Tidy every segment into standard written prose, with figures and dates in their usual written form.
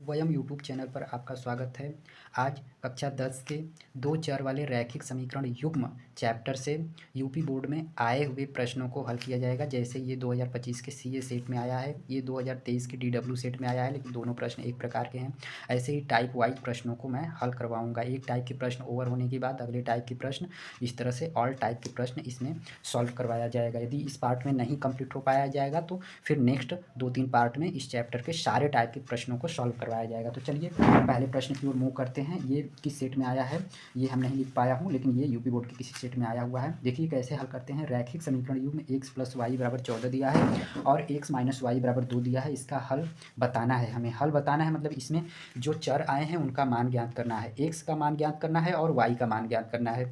वयम YouTube channel पर आपका स्वागत है। आज कक्षा 10 के दो चर वाले रैखिक समीकरण युग्म चैप्टर से यूपी बोर्ड में आए हुए प्रश्नों को हल किया जाएगा। जैसे ये 2025 के सीए सेट में आया है, ये 2023 के डीडब्ल्यू सेट में आया है, लेकिन दोनों प्रश्न एक प्रकार के हैं। ऐसे ही टाइप वाइज प्रश्नों को मैं हल करवाऊँगा। एक टाइप के प्रश्न ओवर होने के बाद अगले टाइप के प्रश्न, इस तरह से ऑल टाइप के प्रश्न इसमें सॉल्व करवाया जाएगा। यदि इस पार्ट में नहीं कंप्लीट हो पाया जाएगा तो फिर नेक्स्ट 2-3 पार्ट में इस चैप्टर के सारे टाइप के प्रश्नों को सॉल्व करवाया जाएगा। तो चलिए पहले प्रश्न की ओर मूव करते हैं। ये किस सेट में आया है ये हम नहीं लिख पाया हूँ, लेकिन ये यूपी बोर्ड के किसी सेट में आया हुआ है। देखिए कैसे हल करते हैं। रैखिक समीकरण युग्म x + y = 14 दिया है और x - y = 2 दिया है। इसका हल बताना है हमें। हल बताना है मतलब इसमें जो चर आए हैं उनका मान ज्ञात करना है। x का मान ज्ञात करना है और y का मान ज्ञात करना है।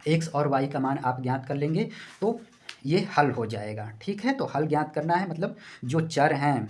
x और y का मान आप ज्ञात कर लेंगे तो ये हल हो जाएगा। ठीक है, तो हल ज्ञात करना है मतलब जो चर हैं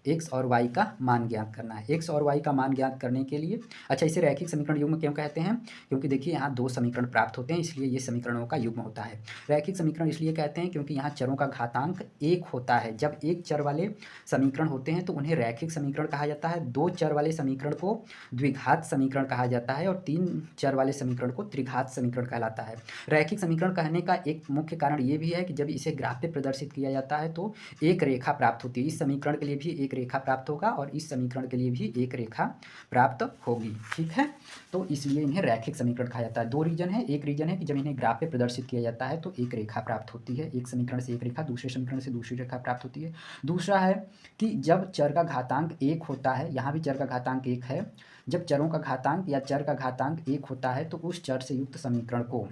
एक्स और वाई का मान ज्ञात करना है। एक्स और वाई का मान ज्ञात करने के लिए, अच्छा, इसे रैखिक समीकरण युग्म क्यों कहते हैं? क्योंकि देखिए यहाँ दो समीकरण प्राप्त होते हैं, इसलिए ये समीकरणों का युग्म होता है। रैखिक समीकरण इसलिए कहते हैं क्योंकि यहाँ चरों का घातांक एक होता है। जब एक चर वाले समीकरण होते हैं तो उन्हें रैखिक समीकरण कहा जाता है। दो चर वाले समीकरण को द्विघात समीकरण कहा जाता है और तीन चर वाले समीकरण को त्रिघात समीकरण कहलाता है। रैखिक समीकरण कहने का एक मुख्य कारण ये भी है कि जब इसे ग्राफ पे प्रदर्शित किया जाता है तो एक रेखा प्राप्त होती है। इस समीकरण के लिए भी एक रेखा प्राप्त होगा और इस समीकरण के लिए भी एक रेखा प्राप्त होगी। ठीक है, तो इसलिए इन्हें रैखिक समीकरण कहा जाता है। दो रीजन है। एक रीजन है कि जब इन्हें ग्राफ पे प्रदर्शित किया जाता है तो एक रेखा प्राप्त होती है, एक समीकरण से एक रेखा, दूसरे समीकरण से दूसरी रेखा प्राप्त होती है। दूसरा है कि जब चर का घातांक एक होता है, यहाँ भी चर का घातांक एक है, जब चरों का घातांक या चर का घातांक एक होता है तो उस चर से युक्त समीकरण को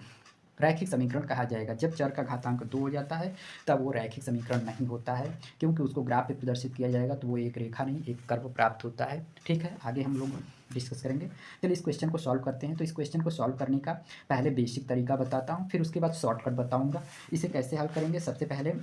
रैखिक समीकरण कहा जाएगा। जब चर का घातांक 2 हो जाता है तब वो रैखिक समीकरण नहीं होता है, क्योंकि उसको ग्राफ पे प्रदर्शित किया जाएगा तो वो एक रेखा नहीं एक कर्व प्राप्त होता है। ठीक है, आगे हम लोग डिस्कस करेंगे। चलिए इस क्वेश्चन को सॉल्व करते हैं। तो इस क्वेश्चन को सॉल्व करने का पहले बेसिक तरीका बताता हूँ, फिर उसके बाद शॉर्टकट बताऊँगा। इसे कैसे हल करेंगे, सबसे पहले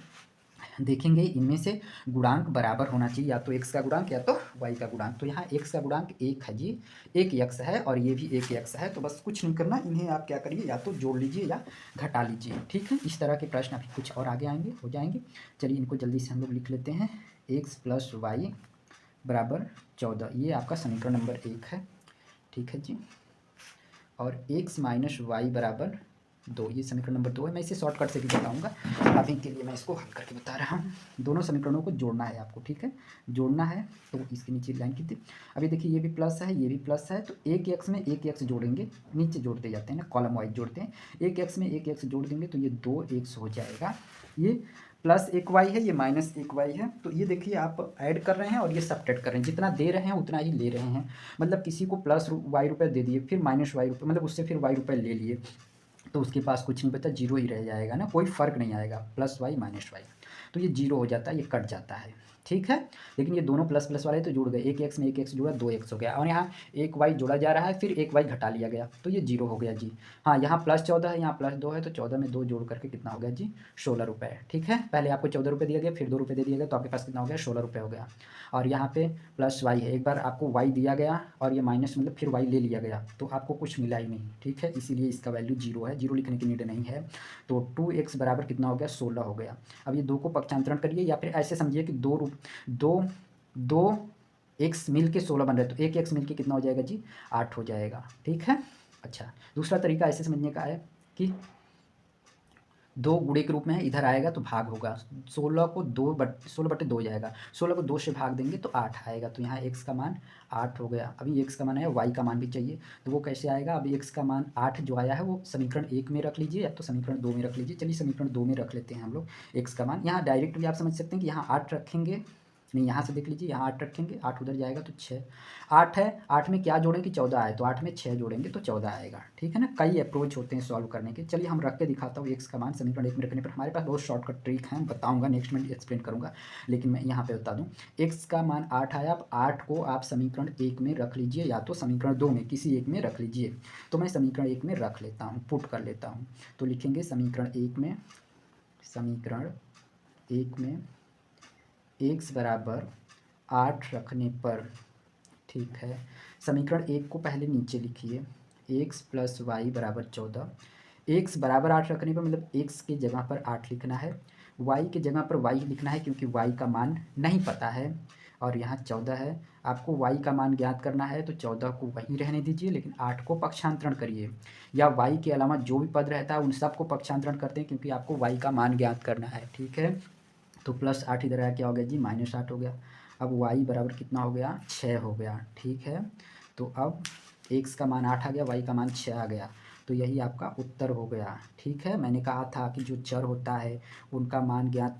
देखेंगे इनमें से गुणांक बराबर होना चाहिए, या तो x का गुणांक या तो y का गुणांक। तो यहाँ x का गुणांक एक है जी, एक x है और ये भी एक x है। तो बस कुछ नहीं करना, इन्हें आप क्या करिए, या तो जोड़ लीजिए या घटा लीजिए। ठीक है, इस तरह के प्रश्न अभी कुछ और आगे आएंगे, हो जाएंगे। चलिए इनको जल्दी से हम लोग लिख लेते हैं। x + y = 14, ये आपका समीकरण नंबर 1 है। ठीक है जी, और x - y = 2, ये समीकरण नंबर 2 है। मैं इसे शॉर्टकट से भी बताऊंगा, अभी के लिए मैं इसको हल करके बता रहा हूँ। दोनों समीकरणों को जोड़ना है आपको। ठीक है, जोड़ना है तो इसके नीचे लाइन की थी। अभी देखिए ये भी प्लस है, ये भी प्लस है, तो एक एक्स में एक एक्स जोड़ेंगे, नीचे जोड़ते जाते हैं ना, कॉलम वाइज जोड़ते हैं। एक एक्स में एक एक्स जोड़ देंगे तो ये 2x हो जाएगा। ये प्लस एक वाई है, ये माइनस एक वाई है। तो ये देखिए आप ऐड कर रहे हैं और ये सब्ट्रैक्ट कर रहे हैं, जितना दे रहे हैं उतना ही ले रहे हैं। मतलब किसी को प्लस वाई रुपये दे दिए, फिर माइनस वाई रुपये, मतलब उससे फिर वाई रुपये ले लिए, तो उसके पास कुछ नहीं बचा, जीरो ही रह जाएगा ना, कोई फ़र्क नहीं आएगा, प्लस वाई माइनस वाई। तो ये जीरो हो जाता है, ये कट जाता है। ठीक है, लेकिन ये दोनों प्लस प्लस वाले तो जुड़ गए, एक एक्स में एक एक्स जुड़ा, 2x हो गया, और यहाँ एक वाई जोड़ा जा रहा है, फिर एक वाई घटा लिया गया, तो ये जीरो हो गया जी। हाँ, यहाँ +14 है, यहाँ +2 है, तो 14 में 2 जोड़ करके कितना हो गया जी, 16 रुपये। ठीक है, पहले आपको 14 रुपये दिया गया, फिर 2 रुपये दे दिया गया, तो आपके पास कितना हो गया, 16 रुपये हो गया। और यहाँ पे प्लस वाई है, एक बार आपको वाई दिया गया और ये माइनस मतलब फिर वाई ले लिया गया, तो आपको कुछ मिला ही नहीं। ठीक है, इसीलिए इसका वैल्यू जीरो है, जीरो लिखने की नीड नहीं है। तो 2x = कितना हो गया, 16 हो गया। अब ये दो को पक्षांतरण करिए, या फिर ऐसे समझिए कि दो एक्स मिल के 16 बन रहे, तो एक एक्स मिल के कितना हो जाएगा जी, 8 हो जाएगा। ठीक है, अच्छा, दूसरा तरीका ऐसे समझने का है कि दो गुणे के रूप में है, इधर आएगा तो भाग होगा, 16/2 जाएगा, 16 को 2 से भाग देंगे तो 8 आएगा, तो यहाँ x का मान 8 हो गया। अभी x का मान है, y का मान भी चाहिए, तो वो कैसे आएगा। अभी x का मान 8 जो आया है वो समीकरण 1 में रख लीजिए या तो समीकरण 2 में रख लीजिए। चलिए समीकरण 2 में रख लेते हैं हम लोग x का मान। यहाँ डायरेक्ट भी आप समझ सकते हैं कि यहाँ 8 रखेंगे, नहीं, यहाँ से देख लीजिए, यहाँ 8 रखेंगे, 8 उधर जाएगा तो 6, 8 है, 8 में क्या जोड़ेंगे, 14 आए, तो 8 में 6 जोड़ेंगे तो 14 आएगा। ठीक है ना, कई अप्रोच होते हैं सॉल्व करने के। चलिए हम रख के दिखाता हूँ x का मान समीकरण 1 में रखने पर। हमारे पास बहुत शॉर्टकट ट्रिक है, बताऊँगा नेक्स्ट में एक्सप्लेन करूँगा, लेकिन मैं यहाँ पे बता दूँ। x का मान 8 आया, अब 8 को आप समीकरण 1 में रख लीजिए या तो समीकरण 2 में, किसी एक में रख लीजिए। तो मैं समीकरण 1 में रख लेता हूँ, पुट कर लेता हूँ। तो लिखेंगे समीकरण 1 में x = 8 रखने पर, ठीक है, समीकरण 1 को पहले नीचे लिखिए, x + y = 14। x = 8 रखने पर मतलब x के जगह पर 8 लिखना है, y के जगह पर y लिखना है, क्योंकि y का मान नहीं पता है। और यहाँ 14 है। आपको y का मान ज्ञात करना है तो 14 को वहीं रहने दीजिए, लेकिन 8 को पक्षांतरण करिए, या y के अलावा जो भी पद रहता है उन सब को पक्षांतरण करते हैं, क्योंकि आपको y का मान ज्ञात करना है। ठीक है, तो +8 इधर आया, क्या हो गया जी, -8 हो गया। अब y बराबर कितना हो गया, 6 हो गया। ठीक है, तो अब x का मान 8 आ गया, y का मान 6 आ गया, तो यही आपका उत्तर हो गया। ठीक है, मैंने कहा था कि जो चर होता है उनका मान ज्ञात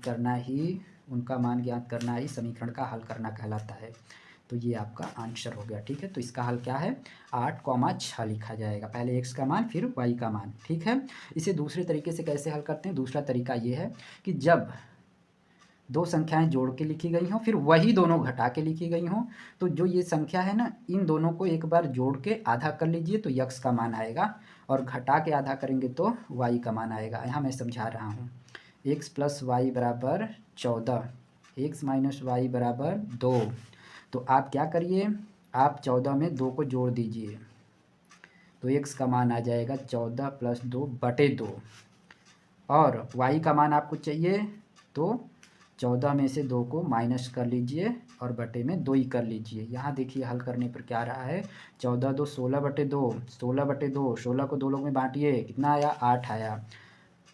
करना ही समीकरण का हल करना कहलाता है। तो ये आपका आंसर हो गया। ठीक है, तो इसका हल क्या है, 8,6 लिखा जाएगा, पहले x का मान फिर y का मान। ठीक है, इसे दूसरे तरीके से कैसे हल करते हैं, दूसरा तरीका ये है कि जब दो संख्याएं जोड़ के लिखी गई हों, फिर वही दोनों घटा के लिखी गई हों, तो जो ये संख्या है ना, इन दोनों को एक बार जोड़ के आधा कर लीजिए तो x का मान आएगा, और घटा के आधा करेंगे तो y का मान आएगा। यहाँ मैं समझा रहा हूँ, x + y = 14, x - y = 2। तो आप क्या करिए, आप 14 में 2 को जोड़ दीजिए, तो x का मान आ जाएगा 14 + 2/2, और y का मान आपको चाहिए तो 14 में से 2 को माइनस कर लीजिए और बटे में 2 ही कर लीजिए। यहाँ देखिए हल करने पर क्या आ रहा है, 14 2 16/2, 16/2, 16 को 2 लोग में बांटिए, कितना आया, 8 आया।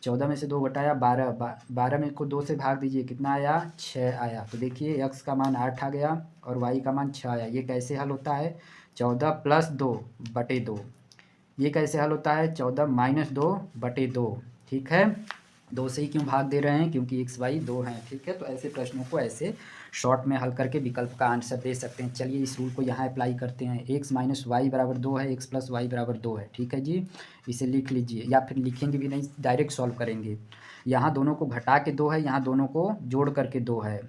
14 में से 2 घटाया 12, 12 में को 2 से भाग दीजिए, कितना आया, 6 आया। तो देखिए x का मान 8 आ गया और y का मान 6 आया। ये कैसे हल होता है, 14 + 2/2। ये कैसे हल होता है, 14 - 2/2। ठीक है, 2 से ही क्यों भाग दे रहे हैं, क्योंकि x y 2 हैं। ठीक है, तो ऐसे प्रश्नों को ऐसे शॉर्ट में हल करके विकल्प का आंसर दे सकते हैं। चलिए इस रूल को यहाँ अप्लाई करते हैं, x - y = 2 है, x + y = 2 है। ठीक है जी, इसे लिख लीजिए, या फिर लिखेंगे भी नहीं, डायरेक्ट सॉल्व करेंगे। यहाँ दोनों को घटा के 2 है, यहाँ दोनों को जोड़ करके 2 है,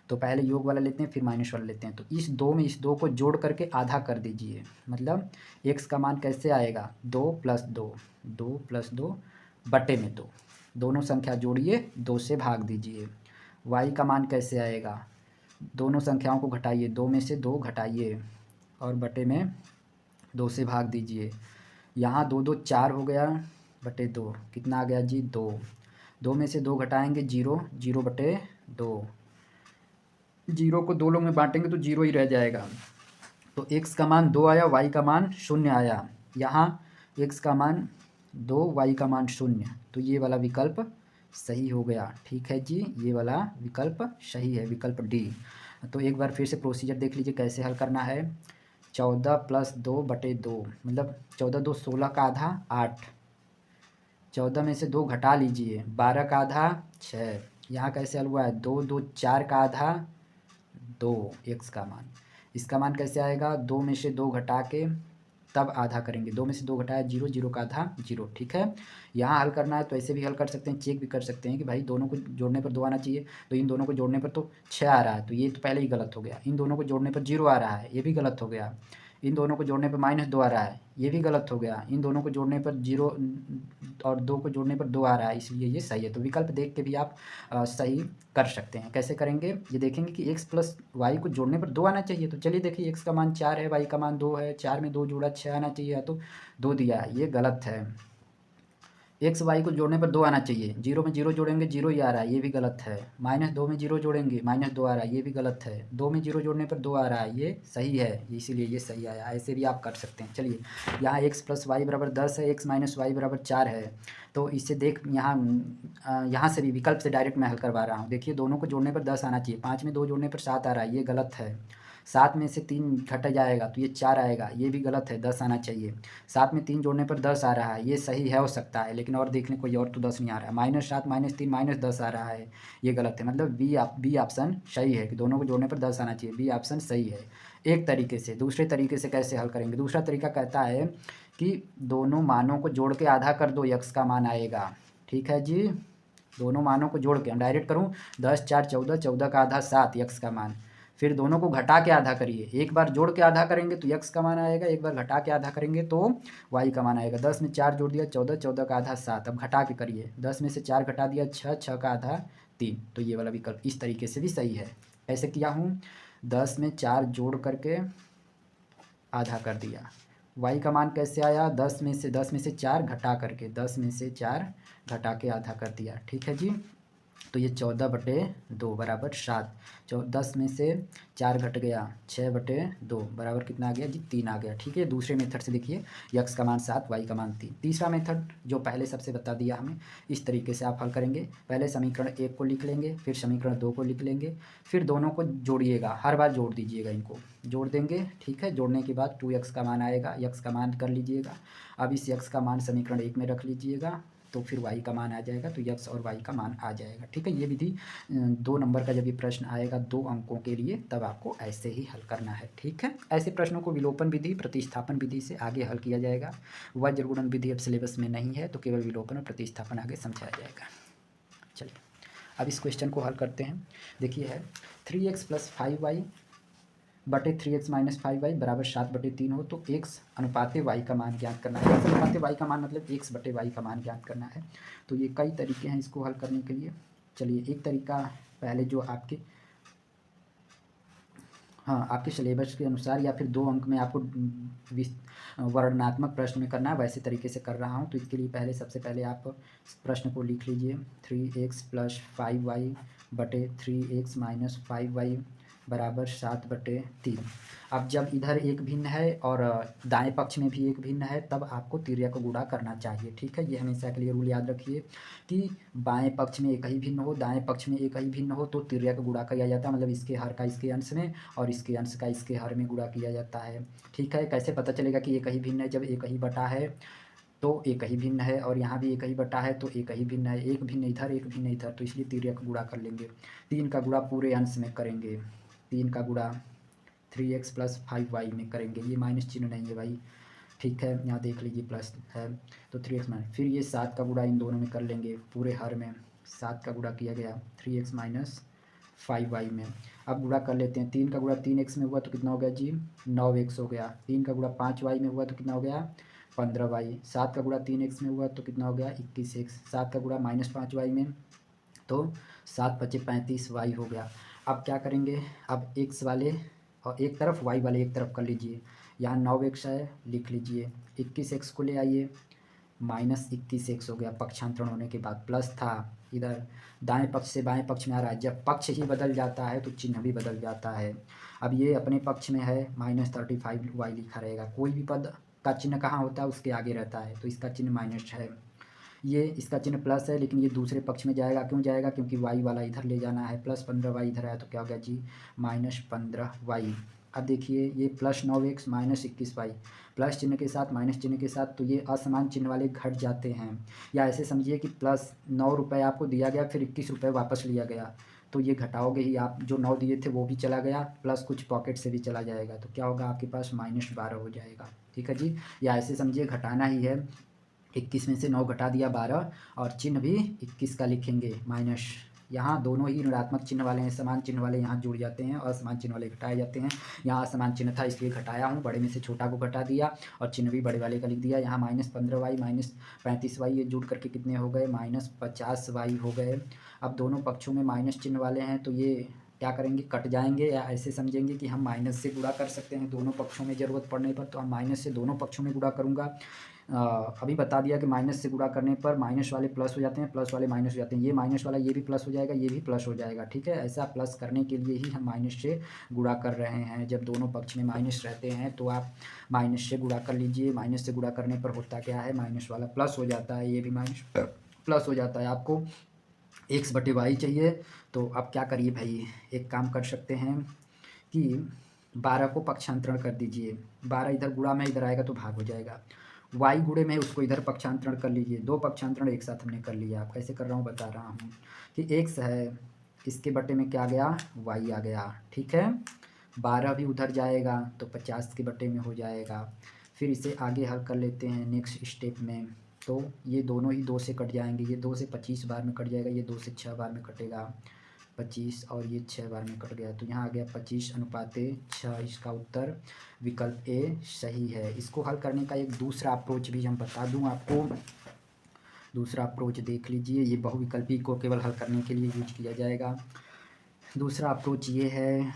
तो पहले योग वाला लेते हैं फिर माइनस वाला लेते हैं। तो इस 2 में इस 2 को जोड़ करके आधा कर दीजिए, मतलब x का मान कैसे आएगा, 2 + 2, 2 + 2 बटे में 2, दोनों संख्या जोड़िए, 2 से भाग दीजिए। y का मान कैसे आएगा, दोनों संख्याओं को घटाइए, 2 में से 2 घटाइए और बटे में 2 से भाग दीजिए। यहाँ 2 2 4 हो गया, बटे 2 कितना आ गया जी, 2। 2 में से 2 घटाएंगे 0, 0/2, 0 को 2 लोग में बांटेंगे तो 0 ही रह जाएगा। तो x का मान 2 आया, y का मान 0 आया। यहाँ x का मान 2, y का मान 0, तो ये वाला विकल्प सही हो गया। ठीक है जी, ये वाला विकल्प सही है, विकल्प डी। तो एक बार फिर से प्रोसीजर देख लीजिए कैसे हल करना है। 14 + 2/2, मतलब 14 2 16 का आधा 8, 14 में से 2 घटा लीजिए, 12 का आधा 6। यहाँ कैसे हल हुआ है, 2 2 4 का आधा 2, x का मान, इसका मान कैसे आएगा, 2 में से 2 घटा के तब आधा करेंगे, 2 में से 2 घटाया 0, 0 का आधा 0। ठीक है, यहाँ हल करना है तो ऐसे भी हल कर सकते हैं, चेक भी कर सकते हैं कि भाई दोनों को जोड़ने पर 2 आना चाहिए, तो इन दोनों को जोड़ने पर तो 6 आ रहा है, तो ये तो पहले ही गलत हो गया। इन दोनों को जोड़ने पर 0 आ रहा है, ये भी गलत हो गया। इन दोनों को जोड़ने पर -2 आ रहा है, ये भी गलत हो गया। इन दोनों को जोड़ने पर 0 और 2 को जोड़ने पर 2 आ रहा है, इसलिए ये सही है। तो विकल्प देख के भी आप सही कर सकते हैं। कैसे करेंगे, ये देखेंगे कि x + y को जोड़ने पर 2 आना चाहिए, तो चलिए देखिए x का मान 4 है, y का मान 2 है, 4 में 2 जोड़ा 6 आना चाहिए, या तो 2 दिया है, ये गलत है। x y को जोड़ने पर 2 आना चाहिए, 0 में 0 जोड़ेंगे 0 ही आ रहा है, ये भी गलत है। -2 में 0 जोड़ेंगे -2 आ रहा है, ये भी गलत है। 2 में 0 जोड़ने पर 2 आ रहा है, ये सही है, इसीलिए ये सही आया। ऐसे भी आप कर सकते हैं। चलिए यहाँ x + y = 10 है, x - y = 4 है, तो इससे देख यहाँ से भी विकल्प से डायरेक्ट मैं हल करवा रहा हूँ। देखिए दोनों को जोड़ने पर 10 आना चाहिए, 5 में 2 जोड़ने पर 7 आ रहा है, ये गलत है। 7 में से 3 घट जाएगा तो ये 4 आएगा, ये भी गलत है, 10 आना चाहिए। 7 में 3 जोड़ने पर 10 आ रहा है, ये सही है, हो सकता है, लेकिन और देख लें कोई और तो 10 नहीं आ रहा है। -7 -3 -10 आ रहा है, ये गलत है। मतलब बी ऑप्शन सही है कि दोनों को जोड़ने पर 10 आना चाहिए, बी ऑप्शन सही है। एक तरीके से, दूसरे तरीके से कैसे हल करेंगे, दूसरा तरीका कहता है कि दोनों मानों को जोड़ के आधा कर दो, x का मान आएगा। ठीक है जी, दोनों मानों को जोड़ के, हम डायरेक्ट करूँ, 10 4 14, 14 का आधा 7, x का मान। फिर दोनों को घटा के आधा करिए, एक बार जोड़ के आधा करेंगे तो x का मान आएगा, एक बार घटा के आधा करेंगे तो y का मान आएगा। 10 में 4 जोड़ दिया 14, 14 का आधा 7, अब घटा के करिए, 10 में से 4 घटा दिया 6, 6 का आधा 3, तो ये वाला विकल्प इस तरीके से भी सही है। ऐसे किया हूँ, 10 में 4 जोड़ करके आधा कर दिया। y का मान कैसे आया, 10 में से 4 घटा करके, 10 में से 4 घटा के आधा कर दिया। ठीक है जी, तो ये 14/2 बराबर 7। 10 में से 4 घट गया, 6/2 बराबर कितना आ गया जी 3 आ गया। ठीक है, दूसरे मेथड से देखिए, यक्स का मान 7, वाई का मान 3। तीसरा मेथड जो पहले सबसे बता दिया हमें, इस तरीके से आप हल करेंगे। पहले समीकरण 1 को लिख लेंगे, फिर समीकरण 2 को लिख लेंगे, फिर दोनों को जोड़िएगा, हर बार जोड़ दीजिएगा, इनको जोड़ देंगे। ठीक है, जोड़ने के बाद 2x का मान आएगा, यक्स का मान कर लीजिएगा। अब इस यक्स का मान समीकरण 1 में रख लीजिएगा, तो फिर y का मान आ जाएगा, तो x और y का मान आ जाएगा। ठीक है, ये विधि 2 नंबर का जब ये प्रश्न आएगा 2 अंकों के लिए, तब आपको ऐसे ही हल करना है। ठीक है, ऐसे प्रश्नों को विलोपन विधि, प्रतिस्थापन विधि से आगे हल किया जाएगा। वज्र गुणन विधि अब सिलेबस में नहीं है, तो केवल विलोपन और प्रतिस्थापन आगे समझाया जाएगा। चलिए अब इस क्वेश्चन को हल करते हैं। देखिए है 3x + 5y बटे 3x - 5y बराबर 7/3 हो, तो x अनुपाते y का मान ज्ञात करना है। x अनुपाते y का मान मतलब x/y का मान ज्ञात करना है। तो ये कई तरीके हैं इसको हल करने के लिए। चलिए एक तरीका पहले जो आपके आपके सिलेबस के अनुसार या फिर 2 अंक में आपको वर्णनात्मक प्रश्न में करना है, वैसे तरीके से कर रहा हूँ। तो इसके लिए पहले सबसे पहले आप प्रश्न को लिख लीजिए, 3x + 5y बटे 3x - 5y बराबर 7/3। अब जब इधर एक भिन्न है और दाएं पक्ष में भी एक भिन्न है, तब आपको तिर्यक गुणा करना चाहिए। ठीक है, ये हमेशा के लिए रूल याद रखिए कि बाएं पक्ष में एक ही भिन्न हो, दाएं पक्ष में एक ही भिन्न हो, तो तिर्यक गुणा किया जाता है। मतलब इसके हर का इसके अंश में और इसके अंश का इसके हर में गुणा किया जाता है। ठीक है, कैसे पता चलेगा कि एक ही भिन्न है? जब एक ही बटा है तो एक ही भिन्न है, और यहाँ भी एक ही बटा है तो एक ही भिन्न है। एक भिन्न इधर, एक भिन्न इधर, तो इसलिए तिर्यक गुणा कर लेंगे। 3 का गुणा पूरे अंश में करेंगे, 3 का गुणा 3x + 5y में करेंगे। ये माइनस चिन्ह नहीं है भाई, ठीक है, यहाँ देख लीजिए प्लस है, तो 3x माइनस, फिर ये 7 का गुणा इन दोनों में कर लेंगे, पूरे हर में 7 का गुणा किया गया 3x - 5y में। अब गुणा कर लेते हैं, 3 का गुणा 3x में हुआ तो कितना हो गया जी 9x हो गया। 3 का गुणा 5y में हुआ तो कितना हो गया 15y। 7 का गुणा 3x में हुआ तो कितना हो गया 21x। 7 का गुणा -5y में, तो 7 × 5 = 35y हो गया। अब क्या करेंगे, अब x वाले और एक तरफ y वाले एक तरफ कर लीजिए। यहाँ 9x है, लिख लीजिए, 21x को ले आइए, -21x हो गया। पक्षांतरण होने के बाद प्लस था, इधर दाएं पक्ष से बाएं पक्ष में आ रहा है। जब पक्ष ही बदल जाता है तो चिन्ह भी बदल जाता है। अब ये अपने पक्ष में है, -35y लिखा रहेगा। कोई भी पद का चिन्ह कहाँ होता है, उसके आगे रहता है, तो इसका चिन्ह माइनस है। ये इसका चिन्ह प्लस है, लेकिन ये दूसरे पक्ष में जाएगा। क्यों जाएगा? क्योंकि y वाला इधर ले जाना है। +15y इधर आया तो क्या हो गया जी -15y। अब देखिए ये +9x -21y, प्लस चिन्ह के साथ माइनस चिन्ह के साथ, तो ये असमान चिन्ह वाले घट जाते हैं। या ऐसे समझिए कि +9 रुपये आपको दिया गया, फिर 21 रुपये वापस लिया गया, तो ये घटाओगे ही आप। जो 9 दिए थे वो भी चला गया, प्लस कुछ पॉकेट से भी चला जाएगा, तो क्या होगा आपके पास -12 हो जाएगा। ठीक है जी, या ऐसे समझिए घटाना ही है, 21 में से 9 घटा दिया 12, और चिन्ह भी 21 का लिखेंगे माइनस। यहाँ दोनों ही ऋणात्मक चिन्ह वाले हैं, समान चिन्ह वाले यहाँ जुड़ जाते हैं और असमान चिन्ह वाले घटाए जाते हैं। यहाँ असमान चिन्ह था इसलिए घटाया हूँ, बड़े में से छोटा को घटा दिया और चिन्ह भी बड़े वाले का लिख दिया। यहाँ -15y -35y ये जुड़ करके कितने हो गए -50y हो गए। अब दोनों पक्षों में माइनस चिन्ह वाले हैं, तो ये क्या करेंगे, कट जाएंगे। या ऐसे समझेंगे कि हम माइनस से गुणा कर सकते हैं दोनों पक्षों में ज़रूरत पड़ने पर, तो हम माइनस से दोनों पक्षों में गुणा करूँगा। अभी बता दिया कि माइनस से गुणा करने पर माइनस वाले प्लस हो जाते हैं, प्लस वाले माइनस हो जाते हैं। ये माइनस वाला ये भी प्लस हो जाएगा, ये भी प्लस हो जाएगा। ठीक है, ऐसा प्लस करने के लिए ही हम माइनस से गुणा कर रहे हैं। जब दोनों पक्ष में माइनस रहते हैं तो आप माइनस से गुणा कर लीजिए। माइनस से गुणा करने पर होता क्या है, माइनस वाला प्लस हो जाता है, ये भी माइनस प्लस हो जाता है। आपको x/y चाहिए, तो अब क्या करिए भाई, एक काम कर सकते हैं कि 12 को पक्षांतरण कर दीजिए। 12 इधर गुणा में इधर आएगा तो भाग हो जाएगा। y गुणे में उसको इधर पक्षांतरण कर लीजिए। 2 पक्षांतरण एक साथ हमने कर लिया। आप कैसे कर रहा हूँ बता रहा हूँ कि x है, इसके बटे में क्या आ गया y आ गया। ठीक है, 12 भी उधर जाएगा तो 50 के बटे में हो जाएगा। फिर इसे आगे हल कर लेते हैं नेक्स्ट स्टेप में। तो ये दोनों ही 2 से कट जाएंगे, ये 2 से 25 बार में कट जाएगा, ये 2 से 6 बार में कटेगा 25, और ये 6 बार में कट गया, तो यहाँ आ गया 25/6। इसका उत्तर विकल्प ए सही है। इसको हल करने का एक दूसरा अप्रोच भी हम बता दूं आपको। दूसरा अप्रोच देख लीजिए, ये बहुविकल्पी को केवल हल करने के लिए यूज किया जाएगा। दूसरा अप्रोच ये है,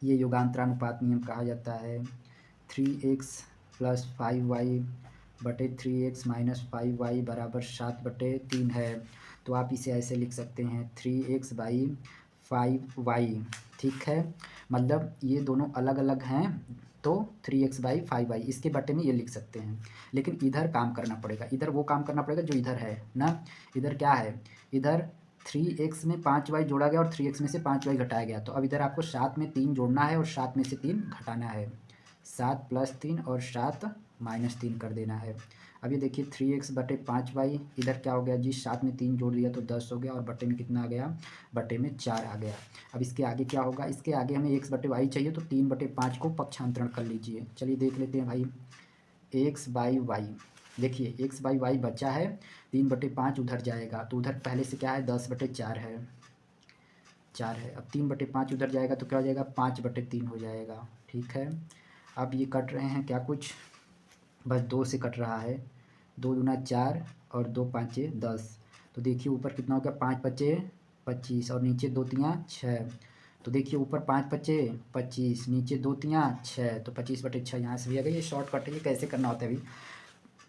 ये युगांतरानुपात नियम कहा जाता है। 3x + 5y बटे 3x - 5y बराबर 7/3 है। तो आप इसे ऐसे लिख सकते हैं 3x/5y, ठीक है। मतलब ये दोनों अलग अलग हैं तो 3x/5y इसके बटे में ये लिख सकते हैं। लेकिन इधर काम करना पड़ेगा, इधर वो काम करना पड़ेगा जो इधर है ना। इधर क्या है, इधर 3x में 5y जोड़ा गया और 3x में से 5y घटाया गया। तो अब इधर आपको 7 में 3 जोड़ना है और 7 में से 3 घटाना है। 7 + 3 और 7 - 3 कर देना है। अब ये देखिए 3x/5y इधर क्या हो गया जी, 7 में 3 जोड़ दिया तो 10 हो गया और बटे में कितना आ गया, बटे में 4 आ गया। अब इसके आगे क्या होगा, इसके आगे हमें x/y चाहिए तो 3/5 को पक्षांतरण कर लीजिए। चलिए देख लेते हैं भाई, x/y देखिए x/y बचा है, 3/5 उधर जाएगा तो उधर पहले से क्या है 10/4 है, 4 है। अब 3/5 उधर जाएगा तो क्या हो जाएगा 5/3 हो जाएगा, ठीक है। अब ये कट रहे हैं क्या कुछ, बस 2 से कट रहा है, 2 दूना 4 और 2 5 10। तो देखिए ऊपर कितना हो गया, 5 5 25 और नीचे 2 3 6। तो देखिए ऊपर 5 5 25, नीचे 2 3 6, तो 25/6 यहाँ से भी आ गया। ये शॉर्टकट है, ये कैसे करना होता है अभी,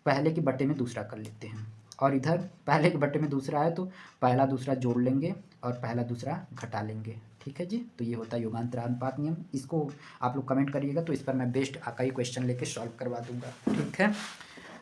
पहले के बटे में दूसरा कर लेते हैं और इधर पहले के बटे में दूसरा है तो पहला दूसरा जोड़ लेंगे और पहला दूसरा घटा लेंगे, ठीक है जी। तो ये होता है योगांतर अनुपात नियम। इसको आप लोग कमेंट करिएगा तो इस पर मैं बेस्ट कई क्वेश्चन लेके सॉल्व करवा दूंगा, ठीक है।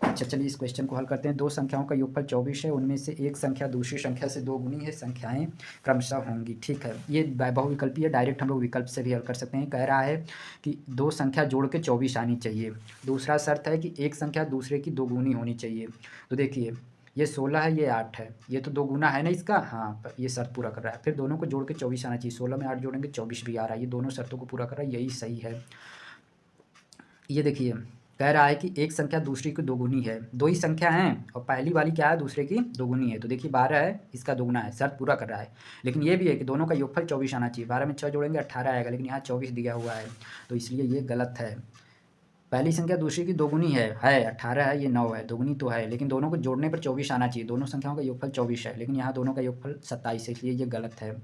अच्छा चलिए इस क्वेश्चन को हल करते हैं। दो संख्याओं का योगफल 24 है, उनमें से एक संख्या दूसरी संख्या से 2 गुनी है, संख्याएं क्रमशः होंगी, ठीक है। ये बहुविकल्पीय है, डायरेक्ट हम लोग विकल्प से भी हल कर सकते हैं। कह रहा है कि दो संख्या जोड़ के 24 आनी चाहिए। दूसरा शर्त है कि एक संख्या दूसरे की 2 गुनी होनी चाहिए। तो देखिए ये 16 है, ये 8 है, ये तो 2 गुना है ना इसका, हाँ ये शर्त पूरा कर रहा है। फिर दोनों को जोड़ के 24 आना चाहिए, 16 में 8 जोड़ेंगे 24 भी आ रहा है, ये दोनों शर्तों को पूरा कर रहा है, यही सही है। ये देखिए कह रहा है कि एक संख्या दूसरी की दोगुनी है, दो ही संख्या हैं और पहली वाली क्या है दूसरे की दोगुनी है। तो देखिए 12 है, इसका दोगुना है, शर्त पूरा कर रहा है। लेकिन ये भी है कि दोनों का योगफल 24 आना चाहिए, 12 में 6 जोड़ेंगे 18 आएगा, लेकिन यहाँ 24 दिया हुआ है तो इसलिए ये गलत है। पहली संख्या दूसरी की दोगुनी है 18 है, ये 9 है, दोगुनी तो है, लेकिन दोनों को जोड़ने पर 24 आना चाहिए। दोनों संख्याओं का योगफल 24 है, लेकिन यहाँ दोनों का योगफल 27 है, इसलिए ये गलत है।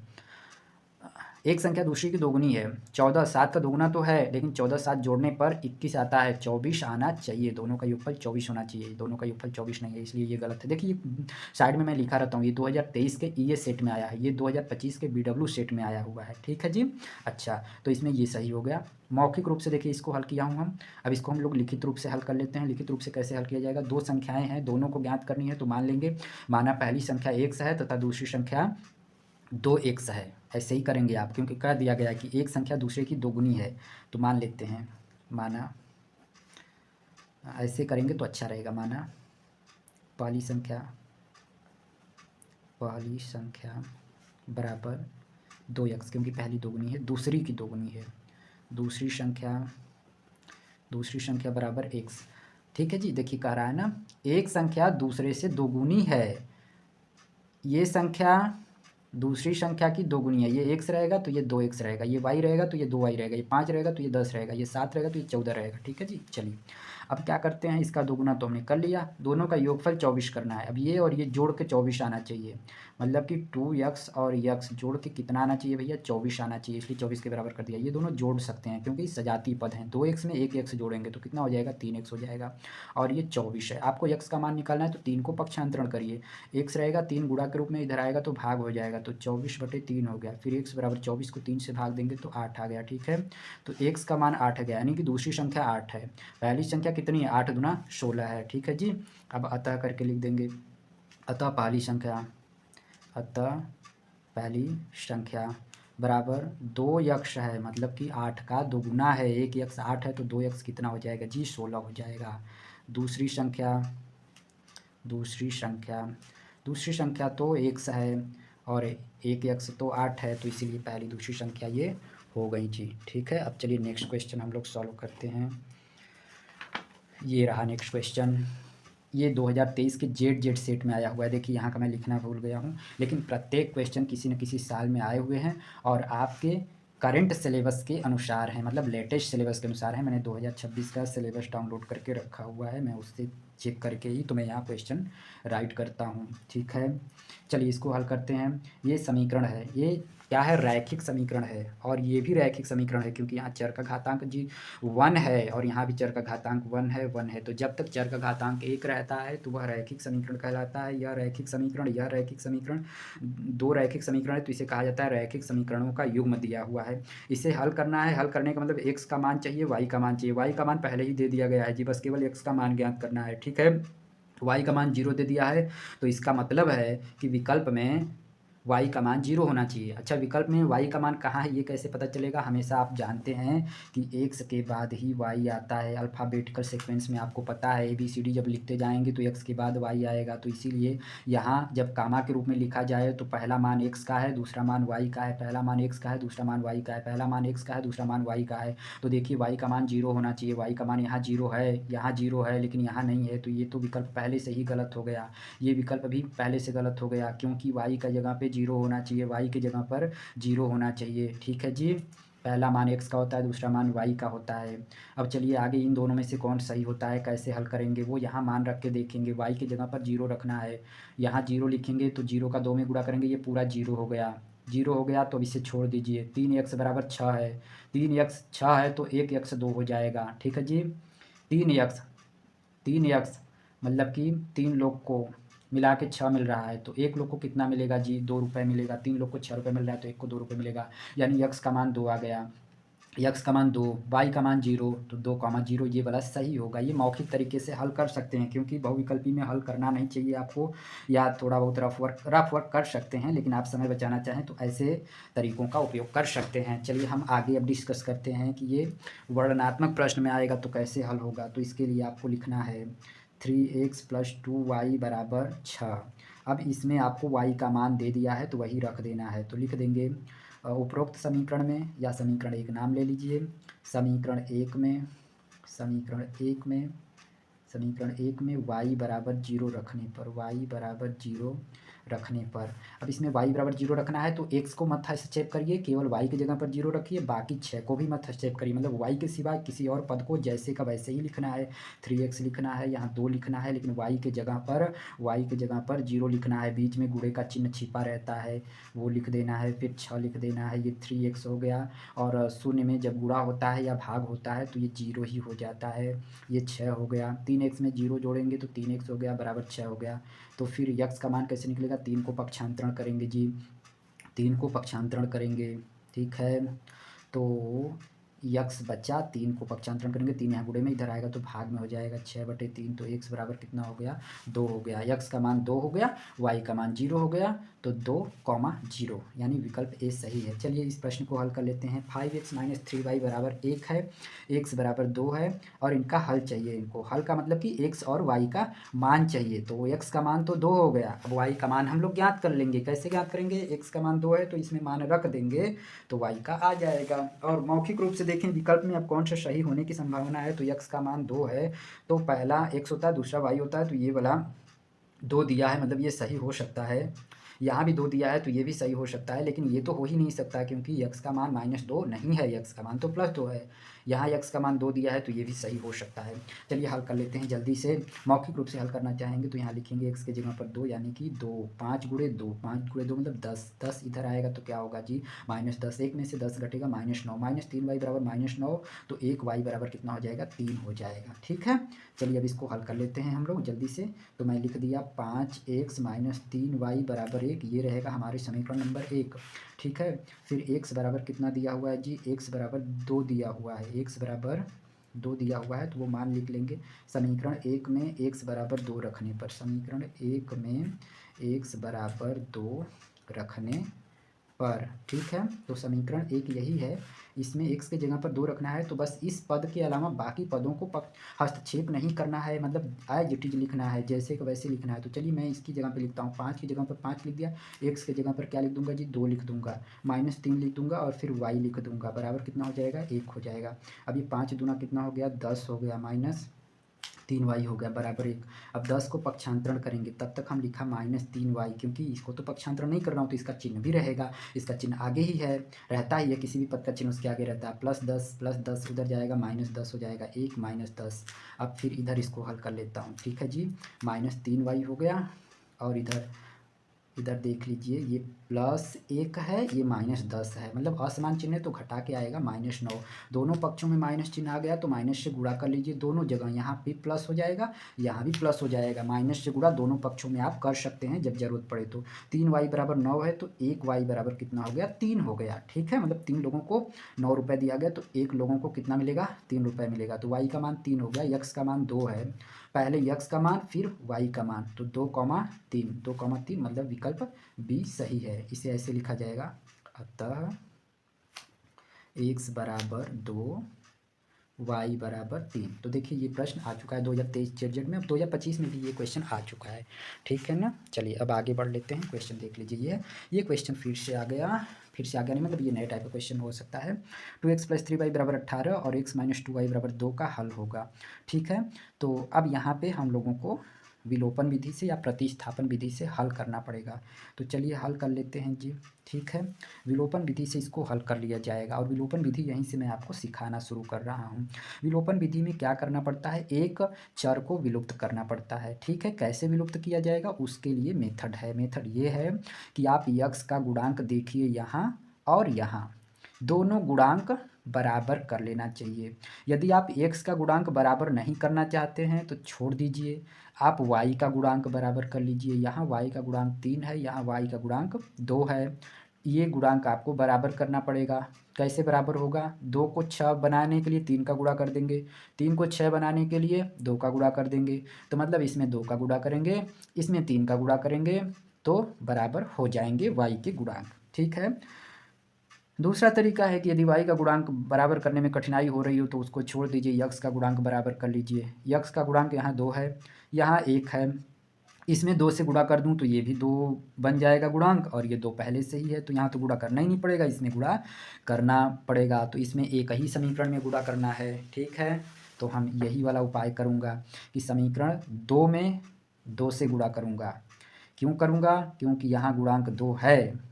एक संख्या दूसरी की दोगुनी है, 14 7 का दोगुना तो है, लेकिन 14 7 जोड़ने पर 21 आता है, 24 आना चाहिए। दोनों का योगफल 24 होना चाहिए, दोनों का योगफल 24 नहीं है, इसलिए ये गलत है। देखिए साइड में मैं लिखा रहता हूँ, ये 2023 के ईए सेट में आया है, ये 2025 के बीडब्ल्यू सेट में आया हुआ है, ठीक है जी। अच्छा तो इसमें ये सही हो गया। मौखिक रूप से देखिए इसको हल किया हूँ हम, अब इसको हम लोग लिखित रूप से हल कर लेते हैं। लिखित रूप से कैसे हल किया जाएगा, दो संख्याएं हैं, दोनों को ज्ञात करनी है तो मान लेंगे, माना पहली संख्या x है तथा दूसरी संख्या 2x है, ऐसे ही करेंगे आप, क्योंकि कह दिया गया है कि एक संख्या दूसरे की दोगुनी है। तो मान लेते हैं, माना ऐसे करेंगे तो अच्छा रहेगा, माना पहली संख्या बराबर 2x, क्योंकि पहली दोगुनी है, दूसरी की दोगुनी है, दूसरी संख्या बराबर x, ठीक है जी। देखिए कह रहा है ना एक संख्या दूसरे से दोगुनी है, ये संख्या दूसरी संख्या की दोगुनी है, ये x रहेगा तो ये 2x रहेगा, ये y रहेगा तो ये 2y रहेगा, ये 5 रहेगा तो ये 10 रहेगा, ये 7 रहेगा तो ये 14 रहेगा, ठीक है जी। चलिए अब क्या करते हैं, इसका दोगुना तो हमने कर लिया, दोनों का योगफल 24 करना है। अब ये और ये जोड़ के 24 आना चाहिए, मतलब कि 2x और x जोड़ के कितना आना चाहिए भैया, 24 आना चाहिए, इसलिए 24 के बराबर कर दिया। ये दोनों जोड़ सकते हैं क्योंकि सजातीय पद हैं, 2x में एक x जोड़ेंगे तो कितना हो जाएगा 3x हो जाएगा, और ये 24 है। आपको x का मान निकालना है तो 3 को पक्षांतरण करिए, x रहेगा 3 गुणा के रूप में, इधर आएगा तो भाग हो जाएगा, तो 24/3 हो गया। फिर x बराबर 24 को 3 से भाग देंगे तो 8 आ गया, ठीक है। तो x का मान 8 गया, यानी कि दूसरी संख्या 8 है, पहली संख्या कितनी है 8 दूना 16 है, ठीक है जी। अब अतः करके लिख देंगे, अतः पहली संख्या बराबर 2x है, मतलब कि 8 का दोगुना है, एक x 8 है तो 2x कितना हो जाएगा जी 16 हो जाएगा। दूसरी संख्या तो x है और एक x तो 8 है, तो इसीलिए पहली दूसरी संख्या ये हो गई जी, ठीक है। अब चलिए नेक्स्ट क्वेश्चन हम लोग सॉल्व करते हैं। ये रहा नेक्स्ट क्वेश्चन, ये 2023 के जेड सेट में आया हुआ है। देखिए यहाँ का मैं लिखना भूल गया हूँ, लेकिन प्रत्येक क्वेश्चन किसी न किसी साल में आए हुए हैं और आपके करंट सिलेबस के अनुसार हैं, मतलब लेटेस्ट सिलेबस के अनुसार है। मैंने 2026 का सिलेबस डाउनलोड करके रखा हुआ है, मैं उससे चेक करके ही तो मैं यहाँ क्वेश्चन राइट करता हूँ, ठीक है। चलिए इसको हल करते हैं। ये समीकरण है, ये क्या है, रैखिक समीकरण है। और ये भी रैखिक समीकरण है क्योंकि यहाँ चर का घातांक जी 1 है और यहाँ भी चर का घातांक 1 है। तो जब तक चर का घातांक 1 रहता है तो वह रैखिक समीकरण कहलाता है। यह रैखिक समीकरण, यह रैखिक समीकरण, दो रैखिक समीकरण है तो इसे कहा जाता है रैखिक समीकरणों का युग्म दिया हुआ है। इसे हल करना है। हल करने का मतलब एक्स का मान चाहिए, वाई का मान चाहिए। वाई का मान पहले ही दे दिया गया है जी, बस केवल एक्स का मान ज्ञात करना है। ठीक है, वाई का मान 0 दे दिया है तो इसका मतलब है कि विकल्प में y का मान 0 होना चाहिए। अच्छा, विकल्प में y का मान कहाँ है ये कैसे पता चलेगा? हमेशा आप जानते हैं कि x के बाद ही y आता है। अल्फ़ाबेटिकल सीक्वेंस में आपको पता है ABCD जब लिखते जाएंगे तो x के बाद y आएगा। तो इसीलिए यहाँ जब कामा के रूप में लिखा जाए तो पहला मान x का है, दूसरा मान y का है। पहला मान x का है, दूसरा मान y का है। पहला मान x का है, दूसरा मान y का है। तो देखिए y का मान 0 होना चाहिए। y का मान यहाँ 0 है, यहाँ 0 है, लेकिन यहाँ नहीं है। तो ये तो विकल्प पहले से ही गलत हो गया। ये विकल्प भी पहले से गलत हो गया क्योंकि y का जगह पे 0 होना चाहिए, y की जगह पर 0 होना चाहिए। ठीक है जी, पहला मान x का होता है, दूसरा मान y का होता है। अब चलिए आगे इन दोनों में से कौन सही होता है, कैसे हल करेंगे वो यहाँ मान रख के देखेंगे। y की जगह पर 0 रखना है, यहाँ 0 लिखेंगे तो 0 का 2 में गुणा करेंगे, ये पूरा 0 हो गया। 0 हो गया तो अब इसे छोड़ दीजिए। 3x बराबर 6 है, 3x 6 है तो 1x 2 हो जाएगा। ठीक है जी, 3x मतलब कि 3 लोग को मिला के 6 मिल रहा है तो एक लोग को कितना मिलेगा जी, 2 रुपये मिलेगा। 3 लोग को 6 रुपये मिल रहा है तो एक को 2 रुपये मिलेगा, यानी यक्स का मान 2 आ गया। यक्स का मान 2, वाई का मान 0, तो 2,0 ये वाला सही होगा। ये मौखिक तरीके से हल कर सकते हैं क्योंकि बहुविकल्पी में हल करना नहीं चाहिए आपको, या थोड़ा बहुत रफ वर्क कर सकते हैं, लेकिन आप समय बचाना चाहें तो ऐसे तरीकों का उपयोग कर सकते हैं। चलिए हम आगे अब डिस्कस करते हैं कि ये वर्णनात्मक प्रश्न में आएगा तो कैसे हल होगा। तो इसके लिए आपको लिखना है 3x + 2y = 6। अब इसमें आपको y का मान दे दिया है तो वही रख देना है। तो लिख देंगे उपरोक्त समीकरण में, या समीकरण 1 नाम ले लीजिए। समीकरण 1 में समीकरण 1 में y = 0 रखने पर, अब इसमें y = 0 रखना है तो x को मत हस्तक्षेप करिए, केवल y की जगह पर 0 रखिए, बाकी 6 को भी मत हस्तक्षेप करिए। मतलब y के सिवाय किसी और पद को जैसे का वैसे ही लिखना है। 3x लिखना है, यहाँ 2 लिखना है, लेकिन y की जगह पर 0 लिखना है। बीच में गुणे का चिन्ह छिपा रहता है, वो लिख देना है। फिर 6 लिख देना है। ये 3x हो गया, और शून्य में जब गुणा होता है या भाग होता है तो ये 0 ही हो जाता है। ये 6 हो गया। 3x में 0 जोड़ेंगे तो 3x हो गया बराबर 6 हो गया। तो फिर यक्स का मान कैसे निकलेगा? 3 को पक्षांतरण करेंगे जी, 3 को पक्षांतरण करेंगे। ठीक है, तो यक्स बचा, 3 को पक्षांतरण करेंगे, 3 यहाँ गुणे में इधर आएगा तो भाग में हो जाएगा। 6/3 तो x बराबर कितना हो गया? 2 हो गया। यक्स का मान 2 हो गया, y का मान 0 हो गया, तो 2,0 यानी विकल्प ए सही है। चलिए इस प्रश्न को हल कर लेते हैं। 5x - 3y = 1 है, x बराबर 2 है और इनका हल चाहिए। इनको हल का मतलब कि x और y का मान चाहिए। तो x का मान तो 2 हो गया, अब y का मान हम लोग ज्ञात कर लेंगे। कैसे ज्ञात करेंगे? x का मान 2 है तो इसमें मान रख देंगे तो y का आ जाएगा। और मौखिक रूप से देखें विकल्प में अब कौन सा सही होने की संभावना है, तो x का मान 2 है तो पहला x होता है, दूसरा y होता है, तो ये वाला 2 दिया है, मतलब ये सही हो सकता है। यहाँ भी 2 दिया है तो ये भी सही हो सकता है, लेकिन ये तो हो ही नहीं सकता क्योंकि x का मान -2 नहीं है, x का मान तो +2 है। यहाँ x का मान 2 दिया है तो ये भी सही हो सकता है। चलिए हल कर लेते हैं जल्दी से। मौखिक रूप से हल करना चाहेंगे तो यहाँ लिखेंगे x की जगह पर 2, यानी कि 2, 5 × 2, 5 × 2 मतलब 10, 10 इधर आएगा तो क्या होगा जी? -10, 1 में से 10 घटेगा -9, -3y = -9, तो 1y बराबर कितना हो जाएगा? 3 हो जाएगा। ठीक है, चलिए अब इसको हल कर लेते हैं हम लोग जल्दी से। तो मैं लिख दिया 5x - 3y = 1, ये रहेगा हमारे समीकरण नंबर 1। ठीक है, फिर x बराबर कितना दिया हुआ है जी? x बराबर 2 दिया हुआ है, x बराबर 2 दिया हुआ है तो वो मान लिख लेंगे। समीकरण 1 में x बराबर 2 रखने पर, समीकरण 1 में x बराबर 2 रखने पर, ठीक है, तो समीकरण 1 यही है। इसमें x की जगह पर 2 रखना है तो बस इस पद के अलावा बाकी पदों को हस्तक्षेप नहीं करना है, मतलब एज इट इज लिखना है, जैसे कि वैसे लिखना है। तो चलिए मैं इसकी जगह पे लिखता हूँ, 5 की जगह पर 5 लिख दिया, x की जगह पर क्या लिख दूंगा जी? 2 लिख दूंगा, -3 लिख दूंगा और फिर y लिख दूंगा, बराबर कितना हो जाएगा? 1 हो जाएगा। अब ये 5 दूना कितना हो गया? 10 हो गया, -3y हो गया बराबर 1। अब 10 को पक्षांतरण करेंगे, तब तक हम लिखा -3y, क्योंकि इसको तो पक्षांतरण नहीं कर रहा हूँ तो इसका चिन्ह भी रहेगा, इसका चिन्ह आगे ही है, रहता ही है, किसी भी पद का चिन्ह उसके आगे रहता है। +10 उधर जाएगा, -10 हो जाएगा, 1 -10। अब फिर इधर इसको हल कर लेता हूँ। ठीक है जी, -3y हो गया, और इधर देख लीजिए ये +1 है, ये -10 है, मतलब असमान चिन्ह है तो घटा के आएगा -9। दोनों पक्षों में माइनस चिन्ह आ गया तो माइनस से गुणा कर लीजिए दोनों जगह, यहाँ भी प्लस हो जाएगा, यहाँ भी प्लस हो जाएगा। माइनस से गुणा दोनों पक्षों में आप कर सकते हैं जब जरूरत पड़े तो। 3y बराबर 9 है तो 1y बराबर कितना हो गया, 3 हो गया। ठीक है, मतलब 3 लोगों को 9 रुपये दिया गया तो 1 लोगों को कितना मिलेगा, 3 रुपये मिलेगा। तो y का मान 3 हो गया, x का मान 2 है, पहले x का मान फिर y का मान, तो 2,3 मतलब विकल्प बी सही है। इसे ऐसे लिखा जाएगा, अतः x बराबर 2 y बराबर 3। तो देखिए ये प्रश्न आ चुका है 2023 जेड में, अब 2025 में भी ये क्वेश्चन आ चुका है। ठीक है ना, चलिए अब आगे बढ़ लेते हैं। क्वेश्चन देख लीजिए, ये क्वेश्चन फिर से आ गया नहीं, मतलब ये नए टाइप का क्वेश्चन हो सकता है। 2x + 3y बराबर 18 और x - 2y बराबर 2 का हल होगा। ठीक है, तो अब यहाँ पे हम लोगों को विलोपन विधि से या प्रतिस्थापन विधि से हल करना पड़ेगा। तो चलिए हल कर लेते हैं जी। ठीक है, विलोपन विधि से इसको हल कर लिया जाएगा, और विलोपन विधि यहीं से मैं आपको सिखाना शुरू कर रहा हूँ। विलोपन विधि में क्या करना पड़ता है, एक चर को विलुप्त करना पड़ता है। ठीक है, कैसे विलुप्त किया जाएगा उसके लिए मेथड है। मेथड ये है कि आप यक्स का गुणांक देखिए यहाँ और यहाँ, दोनों गुणांक बराबर कर लेना चाहिए। यदि आप x का गुणांक बराबर नहीं करना चाहते हैं तो छोड़ दीजिए, आप y का गुणांक बराबर कर लीजिए। यहाँ y का गुणांक 3 है, यहाँ y का गुणांक 2 है, ये गुणांक आपको बराबर करना पड़ेगा। कैसे बराबर होगा, 2 को 6 बनाने के लिए 3 का गुणा कर देंगे, 3 को 6 बनाने के लिए 2 का गुणा कर देंगे, तो मतलब इसमें 2 का गुणा करेंगे, इसमें 3 का गुणा करेंगे, तो बराबर हो जाएंगे y के गुणांक। ठीक है, दूसरा तरीका है कि यदि y का गुणांक बराबर करने में कठिनाई हो रही हो तो उसको छोड़ दीजिए, x का गुणांक बराबर कर लीजिए। x का गुणांक यहाँ 2 है, यहाँ 1 है, इसमें 2 से गुणा कर दूं तो ये भी 2 बन जाएगा गुणांक, और ये 2 पहले से ही है तो यहाँ तो गुणा करना ही नहीं पड़ेगा, इसमें गुणा करना पड़ेगा। तो इसमें एक ही समीकरण में गुणा करना है। ठीक है, तो हम यही वाला उपाय करूँगा कि समीकरण 2 में 2 से गुणा करूँगा। क्यों करूँगा, क्योंकि यहाँ गुणांक 2 है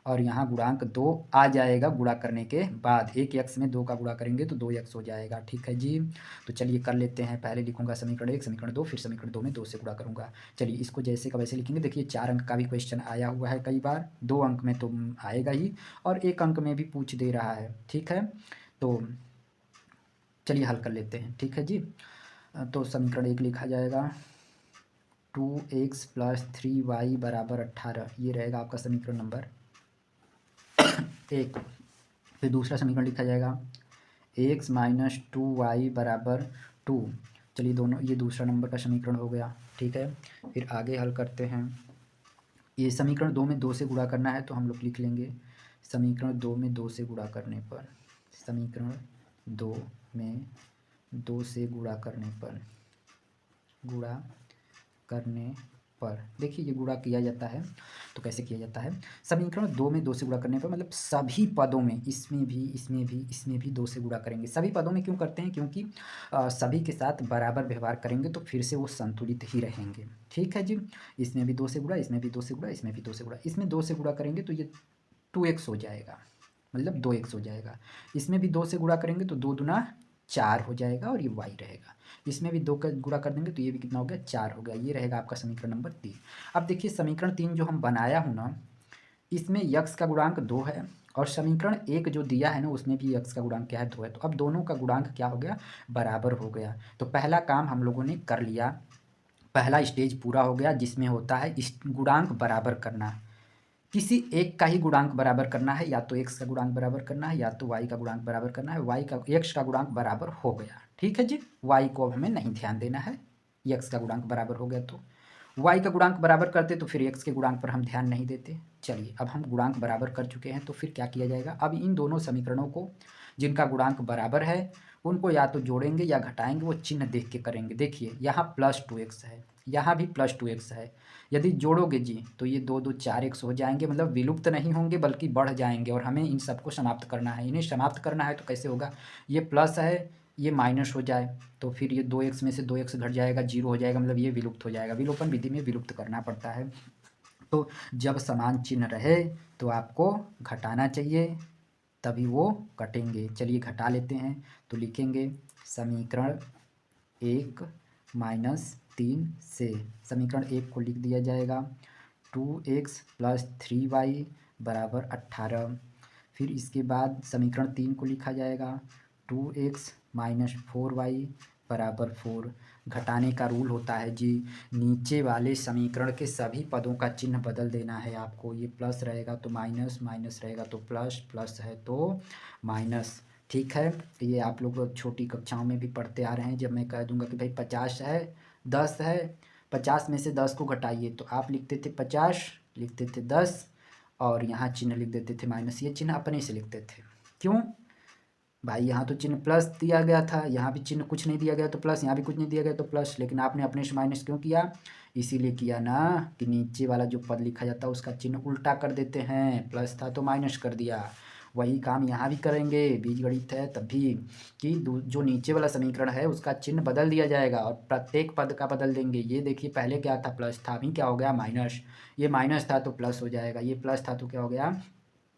और यहाँ गुणांक 2 आ जाएगा गुणा करने के बाद। एक x में 2 का गुणा करेंगे तो 2x हो जाएगा। ठीक है जी, तो चलिए कर लेते हैं। पहले लिखूंगा समीकरण 1, समीकरण 2, फिर समीकरण 2 में 2 से गुणा करूंगा। चलिए इसको जैसे का वैसे लिखेंगे। देखिए 4 अंक का भी क्वेश्चन आया हुआ है कई बार, 2 अंक में तो आएगा ही और 1 अंक में भी पूछ दे रहा है। ठीक है, तो चलिए हल कर लेते हैं। ठीक है जी, तो समीकरण 1 लिखा जाएगा 2x + 3y बराबर 18, ये रहेगा आपका समीकरण नंबर 1। फिर दूसरा समीकरण लिखा जाएगा x - 2y बराबर 2। चलिए दोनों, ये दूसरा नंबर का समीकरण हो गया। ठीक है, फिर आगे हल करते हैं। ये समीकरण 2 में 2 से गुणा करना है तो हम लोग लिख लेंगे समीकरण 2 में 2 से गुणा करने पर, समीकरण 2 में 2 से गुणा करने पर देखिए ये गुणा किया जाता है तो कैसे किया जाता है, समीकरण 2 में 2 से गुणा करने पर मतलब सभी पदों में, इसमें भी 2 से गुणा करेंगे। सभी पदों में क्यों करते हैं, क्योंकि सभी के साथ बराबर व्यवहार करेंगे तो फिर से वो संतुलित ही रहेंगे। ठीक है जी, इसमें भी 2 से गुणा, इसमें भी 2 से गुणा, इसमें भी 2 से गुणा, इसमें 2 से गुणा करेंगे तो ये 2x हो जाएगा, मतलब 2x हो जाएगा। इसमें भी 2 से गुणा करेंगे तो 2 दूना 4 हो जाएगा और ये y रहेगा। इसमें भी 2 का गुणा कर देंगे तो ये भी कितना हो गया, 4 हो गया। ये रहेगा आपका समीकरण नंबर 3। अब देखिए समीकरण 3 जो हम बनाया हूँ ना, इसमें यक्स का गुणांक 2 है और समीकरण 1 जो दिया है ना उसमें भी यक्स का गुणांक क्या है, 2 है। तो अब दोनों का गुणांक क्या हो गया, बराबर हो गया। तो पहला काम हम लोगों ने कर लिया, पहला स्टेज पूरा हो गया जिसमें होता है इस गुणांक बराबर करना। किसी एक का ही गुणांक बराबर करना है, या तो x का गुणांक बराबर करना है या तो y का गुणांक बराबर करना है। x का गुणांक बराबर हो गया। ठीक है जी, y को अब हमें नहीं ध्यान देना है, x का गुणांक बराबर हो गया। तो y का गुणांक बराबर करते तो फिर x के गुणांक पर हम ध्यान नहीं देते। चलिए अब हम गुणांक बराबर कर चुके हैं तो फिर क्या किया जाएगा, अब इन दोनों समीकरणों को जिनका गुणांक बराबर है उनको या तो जोड़ेंगे या घटाएंगे, वो चिन्ह देख के करेंगे। देखिए यहाँ +2x है, यहाँ भी +2x है, यदि जोड़ोगे जी तो ये 2 2 4x हो जाएंगे, मतलब विलुप्त नहीं होंगे बल्कि बढ़ जाएंगे, और हमें इन सबको समाप्त करना है। इन्हें समाप्त करना है तो कैसे होगा, ये प्लस है ये माइनस हो जाए तो फिर ये 2x में से 2x घट जाएगा, 0 हो जाएगा, मतलब ये विलुप्त हो जाएगा। विलोपन विधि में विलुप्त करना पड़ता है। तो जब समान चिन्ह रहे तो आपको घटाना चाहिए, तभी वो कटेंगे। चलिए घटा लेते हैं, तो लिखेंगे समीकरण 1 - 3 से, समीकरण 1 को लिख दिया जाएगा 2x+3y बराबर 18। फिर इसके बाद समीकरण 3 को लिखा जाएगा 2x-4y बराबर 4। घटाने का रूल होता है जी, नीचे वाले समीकरण के सभी पदों का चिन्ह बदल देना है आपको। ये प्लस रहेगा तो माइनस, माइनस रहेगा तो प्लस, प्लस है तो माइनस। ठीक है, ये आप लोग छोटी कक्षाओं में भी पढ़ते आ रहे हैं। जब मैं कह दूंगा कि भाई 50 है, 10 है, 50 में से 10 को घटाइए, तो आप लिखते थे 50, लिखते थे 10 और यहाँ चिन्ह लिख देते थे माइनस। ये चिन्ह अपने से लिखते थे। क्यों भाई, यहाँ तो चिन्ह प्लस दिया गया था, यहाँ भी चिन्ह कुछ नहीं दिया गया तो प्लस, यहाँ भी कुछ नहीं दिया गया तो प्लस, लेकिन आपने अपने से माइनस क्यों किया? इसीलिए किया ना कि नीचे वाला जो पद लिखा जाता है उसका चिन्ह उल्टा कर देते हैं। प्लस था तो माइनस कर दिया। वही काम यहाँ भी करेंगे, बीजगणित है तब भी, कि जो नीचे वाला समीकरण है उसका चिन्ह बदल दिया जाएगा और प्रत्येक पद का बदल देंगे। ये देखिए, पहले क्या था? प्लस था, अभी क्या हो गया? माइनस। ये माइनस था तो प्लस हो जाएगा, ये प्लस था तो क्या हो गया?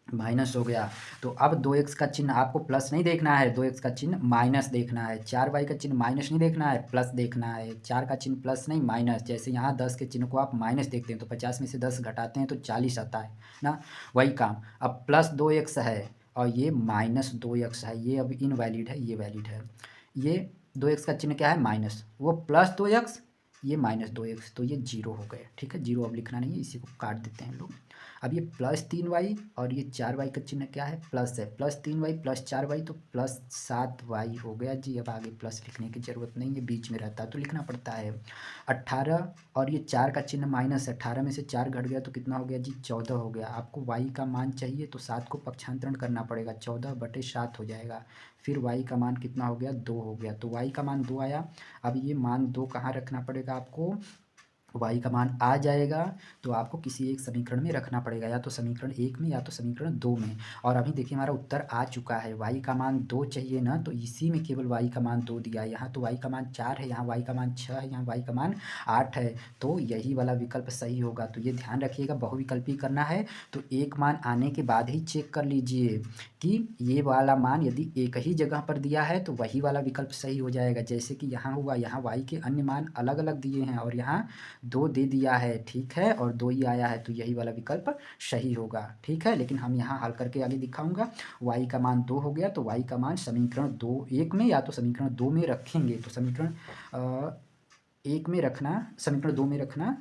माइनस हो गया। तो अब 2x का चिन्ह आपको प्लस नहीं देखना है, 2x का चिन्ह माइनस देखना है। 4y का चिन्ह माइनस नहीं देखना है, प्लस देखना है। 4 का चिन्ह प्लस नहीं माइनस। जैसे यहाँ 10 के चिन्ह को आप माइनस देखते हैं तो 50 में से 10 घटाते हैं तो 40 आता है ना, वही काम। अब प्लस 2x है और ये -2x है, ये अब इनवैलिड है, ये वैलिड है। ये 2x का चिन्ह क्या है? माइनस, वो +2x, ये -2x, तो ये 0 हो गए। ठीक है, 0 अब लिखना नहीं है, इसी को काट देते हैं लोग। अब ये +3y और ये 4y का चिन्ह क्या है? प्लस है। +3y + 4y तो +7y हो गया जी। अब आगे प्लस लिखने की ज़रूरत नहीं है, बीच में रहता है तो लिखना पड़ता है। 18 और ये 4 का चिन्ह माइनस, 18 में से 4 घट गया तो कितना हो गया जी? 14 हो गया। आपको y का मान चाहिए तो 7 को पक्षांतरण करना पड़ेगा, 14/7 हो जाएगा। फिर y का मान कितना हो गया? 2 हो गया। तो y का मान 2 आया। अब ये मान 2 कहाँ रखना पड़ेगा आपको? y का मान आ जाएगा तो आपको किसी एक समीकरण में रखना पड़ेगा, या तो समीकरण 1 में या तो समीकरण 2 में। और अभी देखिए हमारा उत्तर आ चुका है। y का मान 2 चाहिए ना, तो इसी में केवल y का मान 2 दिया है। यहाँ तो y का मान 4 है, यहाँ y का मान 6 है, यहाँ y का मान 8 है, तो यही वाला विकल्प सही होगा। तो ये ध्यान रखिएगा, बहुविकल्पी करना है तो एक मान आने के बाद ही चेक कर लीजिए कि ये वाला मान यदि एक ही जगह पर दिया है तो वही वाला विकल्प सही हो जाएगा। जैसे कि यहाँ हुआ, यहाँ y के अन्य मान अलग अलग दिए हैं और यहाँ 2 दे दिया है, ठीक है, और 2 ही आया है, तो यही वाला विकल्प सही होगा। ठीक है, लेकिन हम यहाँ हल करके आगे दिखाऊंगा। y का मान 2 हो गया तो y का मान समीकरण 1 में या तो समीकरण 2 में रखेंगे। तो समीकरण 1 में रखना, समीकरण 2 में रखना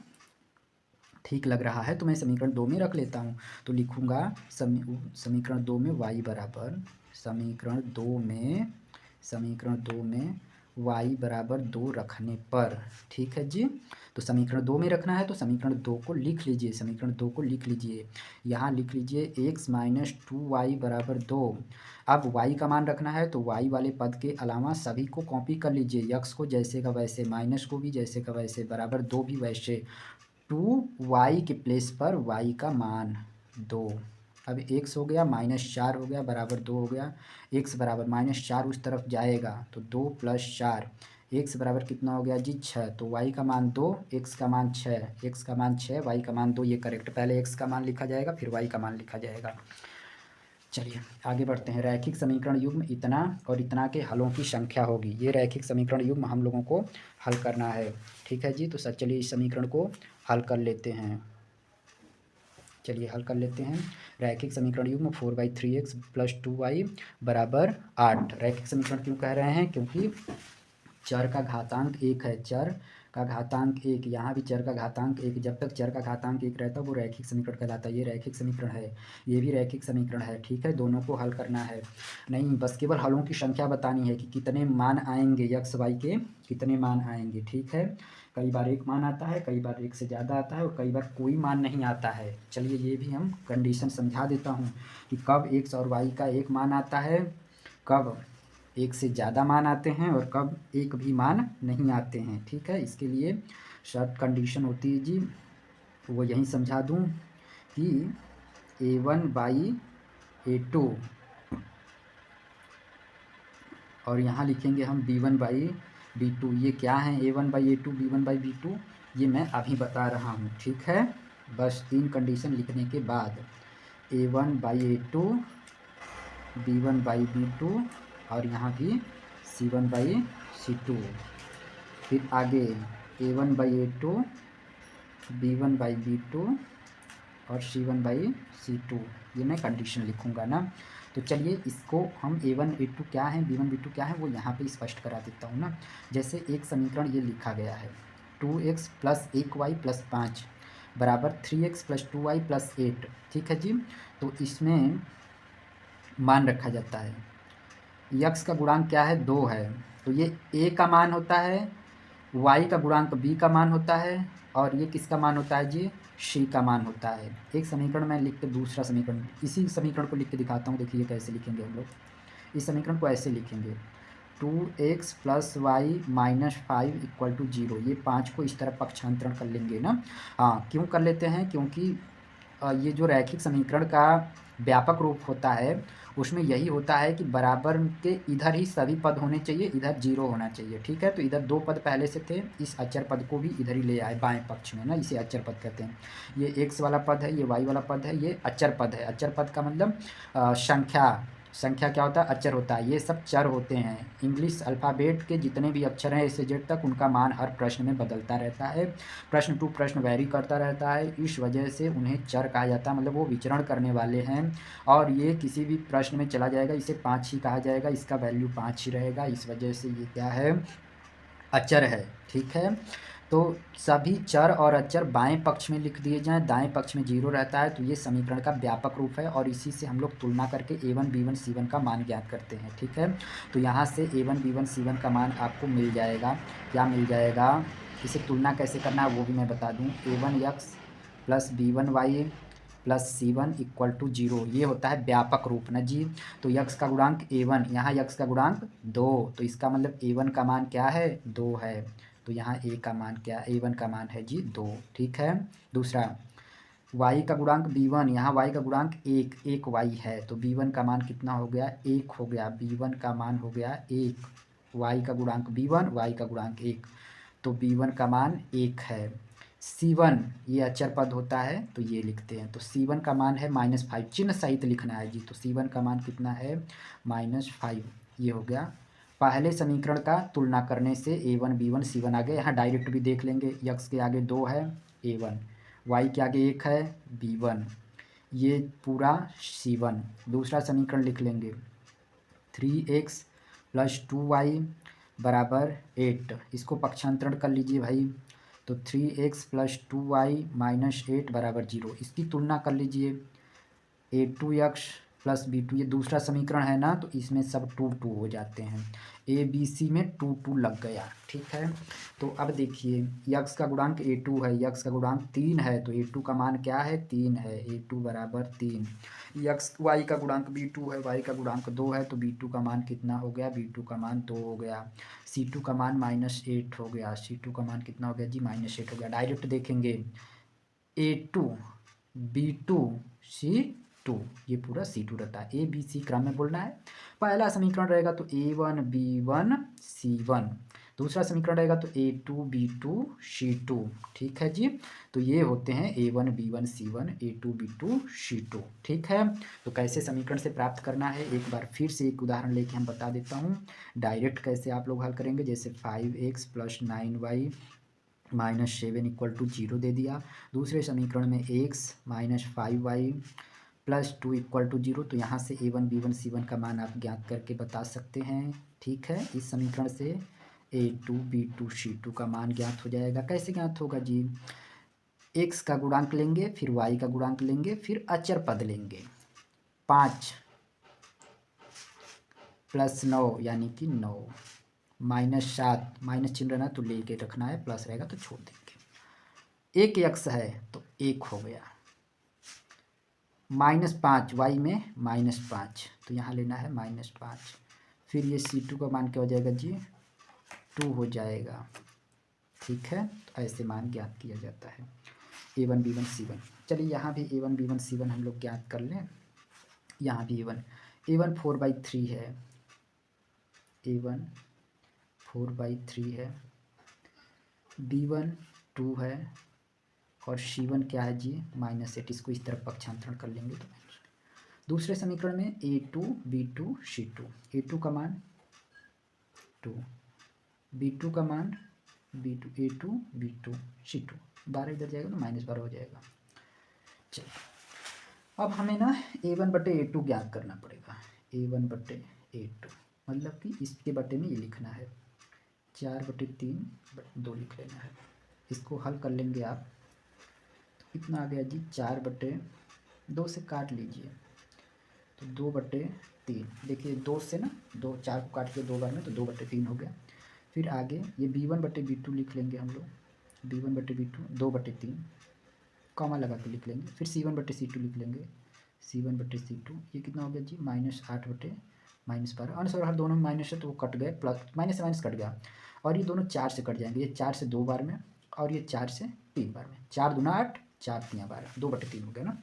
ठीक लग रहा है तो मैं समीकरण 2 में रख लेता हूँ। तो लिखूँगा समीकरण 2 में y बराबर, समीकरण 2 में y बराबर 2 रखने पर, ठीक है जी। तो समीकरण 2 में रखना है तो समीकरण 2 को लिख लीजिए, समीकरण 2 को लिख लीजिए। यहाँ लिख लीजिए x - 2y बराबर 2। अब y का मान रखना है तो y वाले पद के अलावा सभी को कॉपी कर लीजिए, x को जैसे का वैसे, माइनस को भी जैसे का वैसे, बराबर 2 भी वैसे। 2y के प्लेस पर y का मान 2। अब x हो गया, -4 हो गया, बराबर 2 हो गया। x बराबर -4 उस तरफ जाएगा तो 2 + 4, x बराबर कितना हो गया जी? 6। तो y का मान 2, x का मान 6, x का मान 6, y का मान 2, ये करेक्ट। पहले x का मान लिखा जाएगा फिर y का मान लिखा जाएगा। चलिए आगे बढ़ते हैं। रैखिक समीकरण युग्म इतना और इतना के हलों की संख्या होगी। ये रैखिक समीकरण युग्म हम लोगों को हल करना है, ठीक है जी। तो सर चलिए इस समीकरण को हल कर लेते हैं। चलिए हल कर लेते हैं। रैखिक समीकरण युग्म 4/3x + 2y बराबर 8। रैखिक समीकरण क्यों कह रहे हैं? क्योंकि चर का घातांक 1 है, चर का घातांक 1, यहाँ भी चर का घातांक 1। जब तक चर का घातांक 1 रहता है वो रैखिक समीकरण कहलाता है। ये रैखिक समीकरण है, ये भी रैखिक समीकरण है, ठीक है। दोनों को हल करना है, नहीं बस केवल हलों की संख्या बतानी है कि कितने मान आएंगे, x y के कितने मान आएंगे, ठीक है। कई बार एक मान आता है, कई बार एक से ज़्यादा आता है और कई बार कोई मान नहीं आता है। चलिए ये भी हम कंडीशन समझा देता हूँ कि कब x और y का एक मान आता है, कब एक से ज़्यादा मान आते हैं और कब एक भी मान नहीं आते हैं, ठीक है। इसके लिए शर्त कंडीशन होती है जी, वो यहीं समझा दूं कि a1/a2 और यहाँ लिखेंगे हम b1/b2। ये क्या है a1/a2, b1/b2? ये मैं अभी बता रहा हूँ, ठीक है। बस 3 कंडीशन लिखने के बाद a1/a2, b1/b2 और यहाँ भी c1/c2। फिर आगे a1/a2, b1/b2 और C1/C2, ये मैं कंडीशन लिखूँगा ना। तो चलिए इसको हम A1 A2 क्या है, B1 B2 क्या है वो यहाँ पे स्पष्ट करा देता हूँ ना। जैसे एक समीकरण ये लिखा गया है 2x + 1y + 5 बराबर 3x + 2y + 8, ठीक है जी। तो इसमें मान रखा जाता है यक्स का गुणांक क्या है, 2 है, तो ये ए का मान होता है, वाई का गुणांक बी का मान होता है, और ये किसका मान होता है जी, सी का मान होता है। एक समीकरण मैं लिख के दूसरा समीकरण, इसी समीकरण को लिख के दिखाता हूँ, देखिए कैसे लिखेंगे हम लोग। इस समीकरण को ऐसे लिखेंगे 2x + y - 5 = 0। ये 5 को इस तरफ पक्षांतरण कर लेंगे ना। हाँ, क्यों कर लेते हैं, क्योंकि ये जो रैखिक समीकरण का व्यापक रूप होता है उसमें यही होता है कि बराबर के इधर ही सभी पद होने चाहिए, इधर 0 होना चाहिए, ठीक है। तो इधर 2 पद पहले से थे, इस अचर पद को भी इधर ही ले आए बाएं पक्ष में ना, इसे अचर पद कहते हैं। ये x वाला पद है, ये y वाला पद है, ये अचर पद है। अचर पद का मतलब संख्या क्या होता है, अचर होता है। ये सब चर होते हैं। इंग्लिश अल्फ़ाबेट के जितने भी अक्षर हैं A से Z तक, उनका मान हर प्रश्न में बदलता रहता है, प्रश्न टू प्रश्न वैरी करता रहता है। इस वजह से उन्हें चर कहा जाता है, मतलब वो विचरण करने वाले हैं। और ये किसी भी प्रश्न में चला जाएगा, इसे 5 ही कहा जाएगा, इसका वैल्यू 5 ही रहेगा। इस वजह से ये क्या है, अचर है, ठीक है। तो सभी चर और अचर बाएं पक्ष में लिख दिए जाएं, दाएं पक्ष में 0 रहता है, तो ये समीकरण का व्यापक रूप है। और इसी से हम लोग तुलना करके A1 B1 C1 का मान ज्ञात करते हैं, ठीक है। तो यहाँ से A1 B1 C1 का मान आपको मिल जाएगा। क्या मिल जाएगा, इसे तुलना कैसे करना है वो भी मैं बता दूँ। A1x + B1y + C1 = 0, ये होता है व्यापक रूप ना जी। तो यक्स का गुणांक A1, यहाँ यक्स का गुणांक 2, तो इसका मतलब A1 का मान क्या है, 2 है। तो यहाँ A का मान क्या, A1 का मान है जी 2, ठीक है। दूसरा y का गुणांक B1, यहाँ y का गुणांक 1 y है, तो B1 का मान कितना हो गया, 1 हो गया। B1 का मान हो गया 1, y का गुणांक B1, y का गुणांक 1, तो B1 का मान 1 है। C1 ये अचर पद होता है, तो ये लिखते हैं। तो C1 का मान है -5, चिन्ह सहित लिखना है जी। तो C1 का मान कितना है, -5, ये हो गया। पहले समीकरण का तुलना करने से A1 B1 C1 आ गए। यहाँ डायरेक्ट भी देख लेंगे, यक्स के आगे 2 है A1, y के आगे 1 है B1, ये पूरा C1। दूसरा समीकरण लिख लेंगे 3x + 2y = 8, इसको पक्षांतरण कर लीजिए भाई। तो 3x + 2y - 8 = 0, इसकी तुलना कर लीजिए। A2x + B2, ये दूसरा समीकरण है ना, तो इसमें सब 2 हो जाते हैं। ABC में 2 लग गया, ठीक है। तो अब देखिए यक्स का गुणांक A2 है, यक्स का गुणांक 3 है, तो A2 का मान क्या है, 3 है। A2 = 3। यक्स y का गुणांक B2 है, y का गुणांक 2 है, तो B2 का मान कितना हो गया, B2 का मान 2 हो गया। C2 का मान -8 हो गया, C2 का मान कितना हो गया जी, -8 हो गया। डायरेक्ट देखेंगे A2 B2 C2, ये पूरा C2 रहता है। ABC क्रम में बोलना है। पहला समीकरण रहेगा तो A1 B1 C1, दूसरा समीकरण रहेगा तो A2 B2 C2, ठीक है जी। तो ये होते हैं A1 B1 C1 A2 B2 C2, ठीक है। तो कैसे समीकरण से प्राप्त करना है, एक बार फिर से एक उदाहरण लेके हम बता देता हूँ। डायरेक्ट कैसे आप लोग हल करेंगे, जैसे 5x + 9y - 7 = 0 दे दिया। दूसरे समीकरण में x - 5y + 2 = 0, तो यहाँ से A1 B1 C1 का मान आप ज्ञात करके बता सकते हैं, ठीक है। इस समीकरण से A2 B2 C2 का मान ज्ञात हो जाएगा। कैसे ज्ञात होगा जी, x का गुणांक लेंगे, फिर y का गुणांक लेंगे, फिर अचर पद लेंगे। 5 + 9 यानी कि 9, -7, माइनस चिन्ह रहना तो लेके रखना है, प्लस रहेगा तो छोड़ देंगे। एक यक्स है तो 1 हो गया। -5 y में -5, तो यहाँ लेना है -5। फिर ये C2 का मान क्या हो जाएगा जी, 2 हो जाएगा, ठीक है। तो ऐसे मान ज्ञात किया जाता है A1 B1 C1। चलिए यहाँ भी A1 B1 C1 हम लोग ज्ञात कर लें। यहाँ भी A1 4/3 है, A1 4/3 है, B1 2 है, और C1 क्या है जी, -8। इसको इस तरफ पक्षांतरण कर लेंगे तो दूसरे समीकरण में A2 B2 C2, A2 का मान 2, B2 का मान B2 A2 B2 C2, 12 इधर जाएगा तो -12 हो जाएगा। चलो अब हमें ना A1/A2 ज्ञात करना पड़ेगा। A1/A2 मतलब कि इसके बटे में ये लिखना है 4/3/2 लिख लेना है। इसको हल कर लेंगे आप तो कितना आ गया जी 4/2 से काट लीजिए तो 2/3। देखिए 2 से ना 2 4 को काट के 2 बार में तो 2/3 हो गया। फिर आगे ये B1/B2 लिख लेंगे हम लोग। B1/B2 2/3 कॉमा लगा के लिख लेंगे। फिर C1/C2 लिख लेंगे। C1/C2 ये कितना हो गया जी -8/-12। अंश और हर दोनों में माइनस है तो वो कट गए, प्लस माइनस से माइनस कट गया और ये दोनों 4 से कट जाएंगे। ये 4 से 2 बार में और ये 4 से 3 बार में। 4 दूना 8 4 तियाँ 12 2/3 हो गया ना।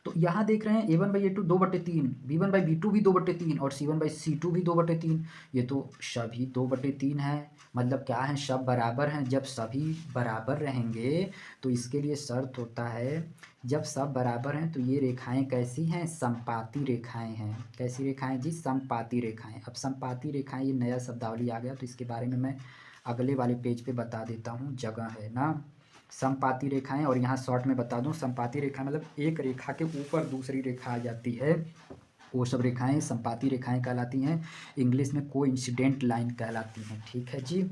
तो यहाँ देख रहे हैं A1/A2 2/3, B1/B2 भी 2/3 और C1/C2 भी 2/3। ये तो सभी 2/3 है। मतलब क्या है, सब बराबर हैं। जब सभी बराबर रहेंगे तो इसके लिए शर्त होता है जब सब बराबर हैं तो ये रेखाएं कैसी हैं, समपाती रेखाएं हैं। कैसी रेखाएं जी, समपाती रेखाएं। अब समपाती रेखाएं ये नया शब्दावली आ गया तो इसके बारे में मैं अगले वाले पेज पे बता देता हूँ, जगह है ना। समपाती रेखाएं, और यहाँ शॉर्ट में बता दूं, समपाती रेखा मतलब एक रेखा के ऊपर दूसरी रेखा आ जाती है, वो सब रेखाएं समपाती रेखाएं कहलाती हैं। इंग्लिश में कोइंसिडेंट लाइन कहलाती हैं। ठीक है जी।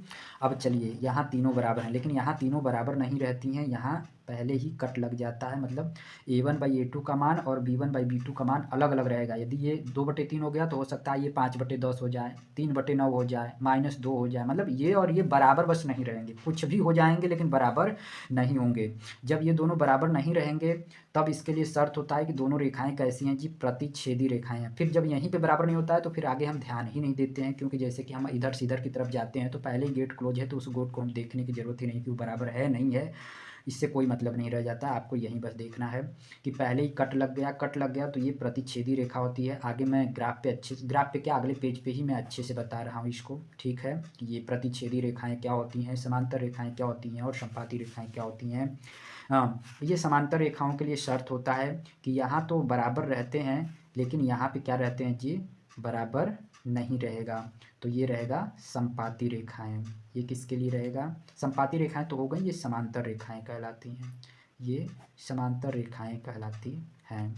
अब चलिए यहाँ तीनों बराबर हैं, लेकिन यहाँ तीनों बराबर नहीं रहती हैं। यहाँ पहले ही कट लग जाता है। मतलब A1/A2 का मान और B1/B2 का मान अलग अलग रहेगा। यदि ये 2/3 हो गया तो हो सकता है ये 5/10 हो जाए, 3/9 हो जाए, -2 हो जाए। मतलब ये और ये बराबर बस नहीं रहेंगे। कुछ भी हो जाएंगे लेकिन बराबर नहीं होंगे। जब ये दोनों बराबर नहीं रहेंगे तब इसके लिए शर्त होता है कि दोनों रेखाएं कैसी हैं जी, प्रतिच्छेदी रेखाएं हैं। फिर जब यहीं पे बराबर नहीं होता है तो फिर आगे हम ध्यान ही नहीं देते हैं, क्योंकि जैसे कि हम इधर से इधर की तरफ जाते हैं तो पहले ही गेट क्लोज है तो उस गेट को हम देखने की ज़रूरत ही नहीं कि वो बराबर है नहीं है, इससे कोई मतलब नहीं रह जाता। आपको यहीं बस देखना है कि पहले ही कट लग गया तो ये प्रतिच्छेदी रेखा होती है। आगे मैं ग्राफ पे क्या अगले पेज पे ही मैं अच्छे से बता रहा हूँ इसको। ठीक है कि ये प्रतिच्छेदी रेखाएं क्या होती हैं, समांतर रेखाएं क्या होती हैं और समपाती रेखाएं क्या होती हैं। हाँ, ये समांतर रेखाओं के लिए शर्त होता है कि यहाँ तो बराबर रहते हैं लेकिन यहाँ पे क्या रहते हैं जी, बराबर नहीं रहेगा। तो ये रहेगा समपाती रेखाएं। ये किसके लिए रहेगा, समपाती रेखाएं तो हो गई, ये समांतर रेखाएं कहलाती हैं। ये समांतर रेखाएं कहलाती हैं।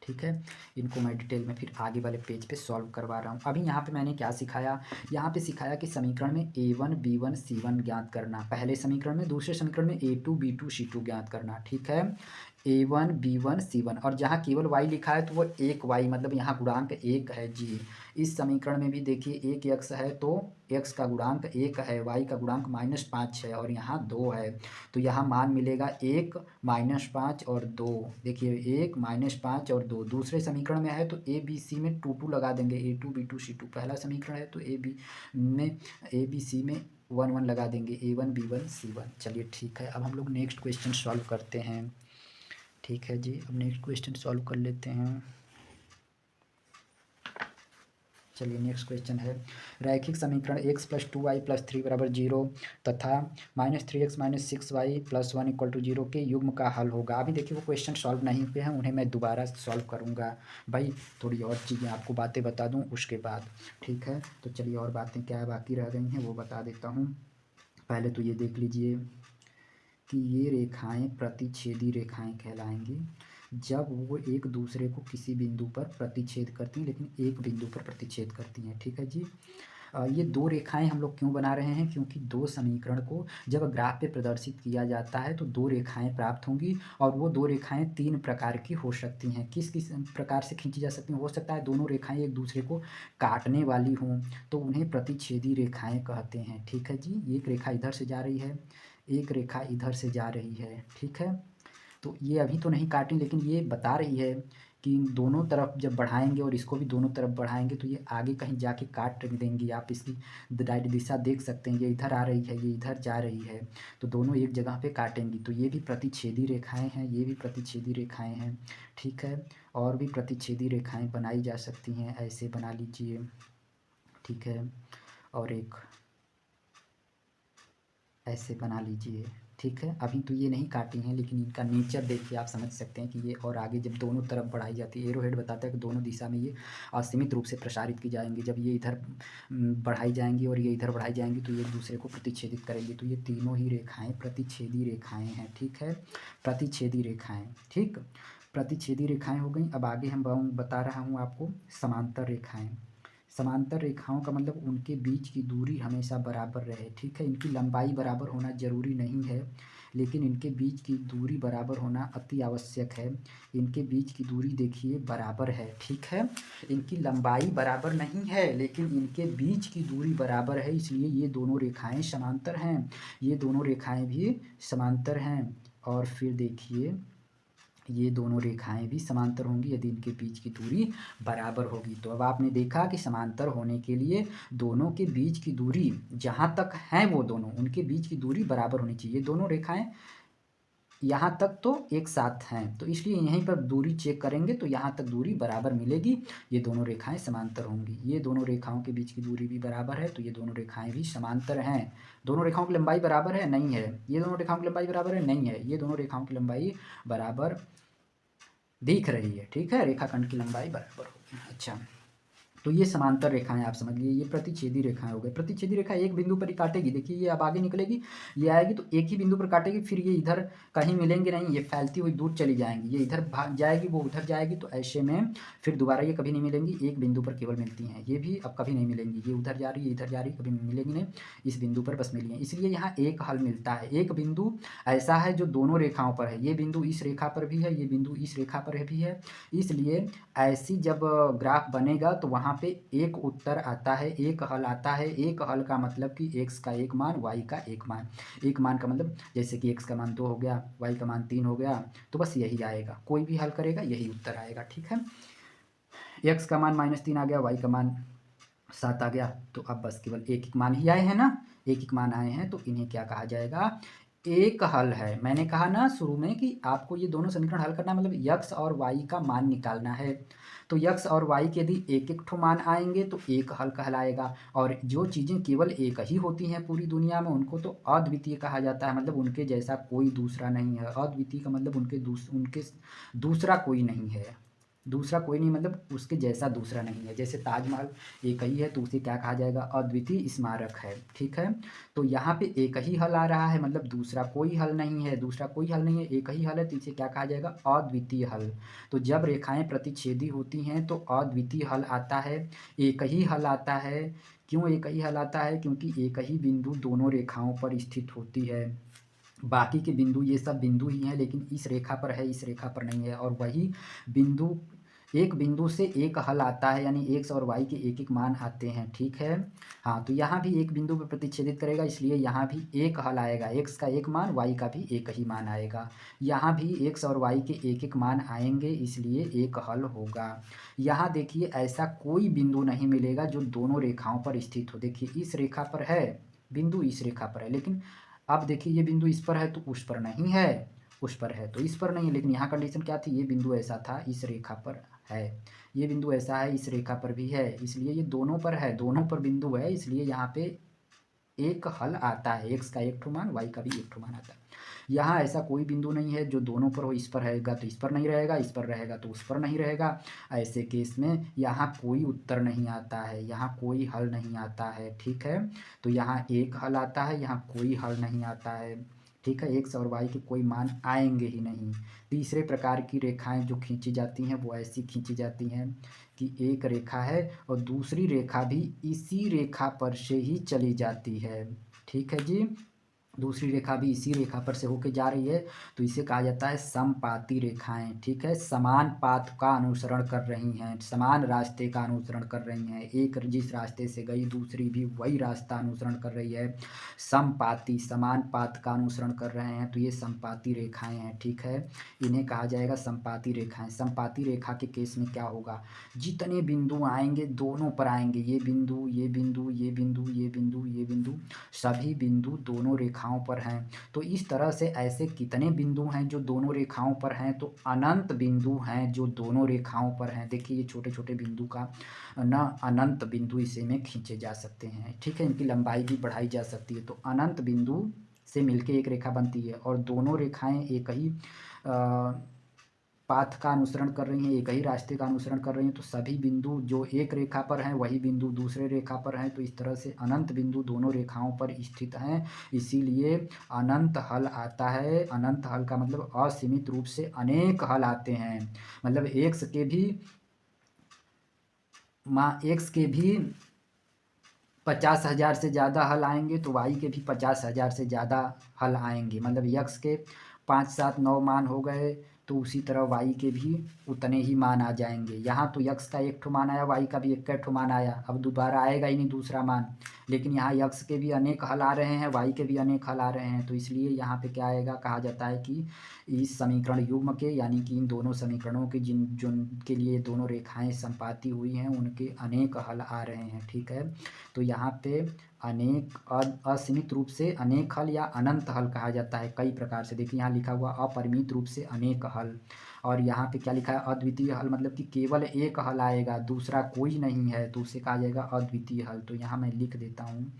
ठीक है, इनको मैं डिटेल में फिर आगे वाले पेज पे सॉल्व करवा रहा हूँ। अभी यहाँ पे मैंने क्या सिखाया, यहाँ पे सिखाया कि समीकरण में A1 B1 C1 ज्ञात करना, पहले समीकरण में। दूसरे समीकरण में A2 B2 C2 ज्ञात करना। ठीक है, A1 B1 C1, और जहाँ केवल y लिखा है तो वो एक y, मतलब यहाँ गुणांक 1 है जी। इस समीकरण में भी देखिए एक x है तो x का गुणांक 1 है, y का गुणांक -5 है और यहाँ 2 है। तो यहाँ मान मिलेगा 1 -5 और 2। देखिए 1 -5 और 2 दूसरे समीकरण में है तो ABC में 2 लगा देंगे, A2 B2 C2। पहला समीकरण है तो ABC में 1 1 लगा देंगे, A1 B1 C1। चलिए ठीक है, अब हम लोग नेक्स्ट क्वेश्चन सॉल्व करते हैं। ठीक है जी, अब नेक्स्ट क्वेश्चन सॉल्व कर लेते हैं। चलिए नेक्स्ट क्वेश्चन है, रैखिक समीकरण x + 2y + 3 = 0 तथा -3x - 6y + 1 = 0 के युग्म का हल होगा। अभी देखिए वो क्वेश्चन सॉल्व नहीं हुए हैं, उन्हें मैं दोबारा सॉल्व करूंगा। भाई थोड़ी और चीज़ें आपको बातें बता दूं उसके बाद। ठीक है, तो चलिए और बातें क्या बाकी रह गई हैं वो बता देता हूँ। पहले तो ये देख लीजिए कि ये रेखाएं प्रतिच्छेदी रेखाएं कहलाएंगी जब वो एक दूसरे को किसी बिंदु पर प्रतिच्छेद करती हैं, लेकिन एक बिंदु पर प्रतिच्छेद करती हैं। ठीक है जी। ये दो रेखाएं हम लोग क्यों बना रहे हैं, क्योंकि दो समीकरण को जब ग्राफ पे प्रदर्शित किया जाता है तो दो रेखाएं प्राप्त होंगी, और वो दो रेखाएं तीन प्रकार की हो सकती हैं। किस किस प्रकार से खींची जा सकती हैं, हो सकता है दोनों रेखाएं एक दूसरे को काटने वाली हों तो उन्हें प्रतिच्छेदी रेखाएं कहते हैं। ठीक है जी, एक रेखा इधर से जा रही है, एक रेखा इधर से जा रही है। ठीक है, तो ये अभी तो नहीं काटी लेकिन ये बता रही है कि दोनों तरफ जब बढ़ाएंगे और इसको भी दोनों तरफ बढ़ाएंगे तो ये आगे कहीं जाके काट देंगी। आप इसकी दिशा देख सकते हैं, ये इधर आ रही है, ये इधर जा रही है, तो दोनों एक जगह पे काटेंगी। तो ये भी प्रतिच्छेदी रेखाएं हैं, ये भी प्रतिच्छेदी रेखाएं हैं। ठीक है, और भी प्रतिच्छेदी रेखाएं बनाई जा सकती हैं, ऐसे बना लीजिए। ठीक है, और एक ऐसे बना लीजिए। ठीक है। अभी तो ये नहीं काटी हैं, लेकिन इनका नेचर देखिए आप समझ सकते हैं कि ये और आगे जब दोनों तरफ बढ़ाई जाती है, एरोहेड बताता है कि दोनों दिशा में ये असीमित रूप से प्रसारित की जाएंगी। जब ये इधर बढ़ाई जाएंगी और ये इधर बढ़ाई जाएंगी तो ये एक दूसरे को प्रतिच्छेदित करेंगी। तो ये तीनों ही रेखाएं प्रतिच्छेदी रेखाएं हैं, ठीक है, प्रतिच्छेदी रेखाएं, ठीक, प्रतिच्छेदी रेखाएं हो गई। अब आगे हम बता रहा हूँ आपको समांतर रेखाएं। समांतर रेखाओं का मतलब उनके बीच की दूरी हमेशा बराबर रहे, ठीक है। इनकी लंबाई बराबर होना जरूरी नहीं है, लेकिन इनके बीच की दूरी बराबर होना अति आवश्यक है। इनके बीच की दूरी देखिए बराबर है, ठीक है। इनकी लंबाई बराबर नहीं है, लेकिन इनके बीच की दूरी बराबर है, इसलिए ये दोनों रेखाएं समांतर हैं। ये दोनों रेखाएं भी समांतर हैं। और फिर देखिए ये दोनों रेखाएं भी समांतर होंगी यदि इनके बीच की दूरी बराबर होगी। तो अब आपने देखा कि समांतर होने के लिए दोनों के बीच की दूरी जहाँ तक हैं वो दोनों, उनके बीच की दूरी बराबर होनी चाहिए। दोनों रेखाएं यहाँ तक तो एक साथ हैं, तो इसलिए यहीं पर दूरी चेक करेंगे तो यहाँ तक दूरी बराबर मिलेगी। ये दोनों रेखाएं समांतर होंगी। ये दोनों रेखाओं के बीच की दूरी भी बराबर है, तो ये दोनों रेखाएं भी समांतर हैं। दोनों रेखाओं की लंबाई बराबर है, नहीं है। ये दोनों रेखाओं की लंबाई बराबर है, नहीं है। ये दोनों रेखाओं की लंबाई बराबर दिख रही है, ठीक है, रेखाखंड की लंबाई बराबर होगी। अच्छा, तो ये समांतर रेखाएं आप समझ लीजिए। ये प्रतिच्छेदी रेखाएं हो गई। प्रतिच्छेदी रेखा एक बिंदु पर ही काटेगी, देखिए ये अब आगे निकलेगी, ये आएगी तो एक ही बिंदु पर काटेगी, फिर ये इधर कहीं मिलेंगे नहीं, ये फैलती हुई दूर चली जाएंगी, ये इधर भाग जाएगी, वो उधर जाएगी, तो ऐसे में फिर दोबारा ये कभी नहीं मिलेंगी, एक बिंदु पर केवल मिलती हैं। ये भी अब कभी नहीं मिलेंगी, ये उधर जा रही है, इधर जा रही है, कभी मिलेंगी नहीं, इस बिंदु पर बस मिली है। इसलिए यहाँ एक हल मिलता है। एक बिंदु ऐसा है जो दोनों रेखाओं पर है, ये बिंदु इस रेखा पर भी है, ये बिंदु इस रेखा पर भी है, इसलिए ऐसी जब ग्राफ बनेगा तो वहाँ पे एक उत्तर आता है, एक हल आता है। एक हल का मतलब कि x का एक मान, y का एक मान। एक मान का मतलब जैसे कि x का मान 2 हो गया, y का मान 3 हो गया, तो बस यही आएगा। कोई भी हल करेगा यही उत्तर आएगा, ठीक है। x का मान -3 आ गया, y का मान 7 आ गया, तो अब बस केवल एक एक मान ही आए हैं ना, एक एक मान आए हैं, तो इन्हें क्या कहा जाएगा, एक हल है। मैंने कहा ना शुरू में कि आपको ये दोनों समीकरण हल करना मतलब यक्स और वाई का मान निकालना है। तो यक्स और वाई के यदि एक एक ठो मान आएंगे तो एक हल कहलाएगा। और जो चीज़ें केवल एक ही होती हैं पूरी दुनिया में उनको तो अद्वितीय कहा जाता है, मतलब उनके जैसा कोई दूसरा नहीं है। अद्वितीय का मतलब उनके दूसरा कोई नहीं है, दूसरा कोई नहीं मतलब उसके जैसा दूसरा नहीं है। जैसे ताजमहल एक ही है तो उसे क्या कहा जाएगा, अद्वितीय स्मारक है, ठीक है। तो यहाँ पे एक ही हल आ रहा है, मतलब दूसरा कोई हल नहीं है, दूसरा कोई हल नहीं है, एक ही हल है, तो इसे क्या कहा जाएगा, अद्वितीय हल। तो जब रेखाएं प्रतिच्छेदी होती हैं तो अद्वितीय हल आता है, एक ही हल आता है। क्यों एक ही हल आता है, क्योंकि एक ही बिंदु दोनों रेखाओं पर स्थित होती है। बाकी के बिंदु ये सब बिंदु ही हैं, लेकिन इस रेखा पर है, इस रेखा पर नहीं है। और वही बिंदु, एक बिंदु से एक हल आता है, यानी एक्स और वाई के एक एक मान आते हैं, ठीक है। हाँ, तो यहाँ भी एक बिंदु पर प्रतिच्छेदित करेगा, इसलिए यहाँ भी एक हल आएगा, एक्स का एक मान, वाई का भी एक ही मान आएगा। यहाँ भी एक्स और वाई के एक एक मान आएंगे, इसलिए एक हल होगा। यहाँ देखिए ऐसा कोई बिंदु नहीं मिलेगा जो दोनों रेखाओं पर स्थित हो। देखिए इस रेखा पर है बिंदु, इस रेखा पर है, लेकिन अब देखिए ये बिंदु इस पर है तो उस पर नहीं है, उस पर है तो इस पर नहीं है। लेकिन यहाँ कंडीशन क्या थी, ये बिंदु ऐसा था इस रेखा पर है, ये बिंदु ऐसा है इस रेखा पर भी है, इसलिए ये दोनों पर है, दोनों पर बिंदु है, इसलिए यहाँ पे एक हल आता है। एक्स का एक ठो मान, वाई का भी एक ठो मान आता है। यहाँ ऐसा कोई बिंदु नहीं है जो दोनों पर हो, इस पर रहेगा तो इस पर नहीं रहेगा, इस पर रहेगा तो उस पर नहीं रहेगा। ऐसे केस में यहाँ कोई उत्तर नहीं आता है, यहाँ कोई हल नहीं आता है, ठीक है। तो यहाँ एक हल आता है, यहाँ कोई हल नहीं आता है, ठीक है। एक्स और वाई के कोई मान आएंगे ही नहीं। तीसरे प्रकार की रेखाएं जो खींची जाती हैं वो ऐसी खींची जाती हैं कि एक रेखा है और दूसरी रेखा भी इसी रेखा पर से ही चली जाती है, ठीक है जी। दूसरी रेखा भी इसी रेखा पर से होके जा रही है, तो इसे कहा जाता है समपाती रेखाएं, ठीक है। समान पाथ का अनुसरण कर रही हैं, समान रास्ते का अनुसरण कर रही हैं, एक जिस रास्ते से गई दूसरी भी वही रास्ता अनुसरण कर रही है। समपाती, समान पाथ का अनुसरण कर रहे हैं, तो ये समपाती रेखाएं हैं, ठीक है। इन्हें कहा जाएगा समपाती रेखाएं। समपाती रेखा के केस में क्या होगा, जितने बिंदु आएंगे दोनों पर आएंगे, ये बिंदु, ये बिंदु, ये बिंदु, ये बिंदु, ये बिंदु, सभी बिंदु दोनों रेखाओं पर हैं। तो इस तरह से ऐसे कितने बिंदु हैं जो दोनों रेखाओं पर हैं, तो अनंत बिंदु हैं जो दोनों रेखाओं पर हैं। देखिए ये छोटे छोटे बिंदु का ना अनंत बिंदु इसे में खींचे जा सकते हैं, ठीक है। इनकी लंबाई भी बढ़ाई जा सकती है। तो अनंत बिंदु से मिलके एक रेखा बनती है और दोनों रेखाएं एक ही पाथ का अनुसरण कर रही हैं, एक ही रास्ते का अनुसरण कर रही हैं, तो सभी बिंदु जो एक रेखा पर हैं वही बिंदु दूसरे रेखा पर हैं, तो इस तरह से अनंत बिंदु दोनों रेखाओं पर स्थित हैं। इसीलिए अनंत हल आता है। अनंत हल का मतलब असीमित रूप से अनेक हल आते हैं। मतलब एक्स के भी 50,000 से ज़्यादा हल आएंगे तो वाई के भी 50,000 से ज़्यादा हल आएंगे। मतलब यक्स के 5, 7, 9 मान हो गए तो उसी तरह वाई के भी उतने ही मान आ जाएंगे। यहाँ तो यक्स का एक ठो मान आया, वाई का भी एक ठो मान आया, अब दोबारा आएगा ही नहीं दूसरा मान। लेकिन यहाँ यक्स के भी अनेक हल आ रहे हैं, वाई के भी अनेक हल आ रहे हैं, तो इसलिए यहाँ पे क्या आएगा, कहा जाता है कि इस समीकरण युग्म के यानी कि इन दोनों समीकरणों के जिनके लिए दोनों रेखाएं संपाती हुई हैं उनके अनेक हल आ रहे हैं। ठीक है, तो यहाँ पे अनेक असीमित रूप से अनेक हल या अनंत हल कहा जाता है कई प्रकार से। देखिए यहाँ लिखा हुआ अपरिमित रूप से अनेक हल, और यहाँ पे क्या लिखा है अद्वितीय हल, मतलब कि केवल एक हल आएगा, दूसरा कोई नहीं है, तो उसे कहा जाएगा अद्वितीय हल। तो यहाँ मैं लिख देता हूँ,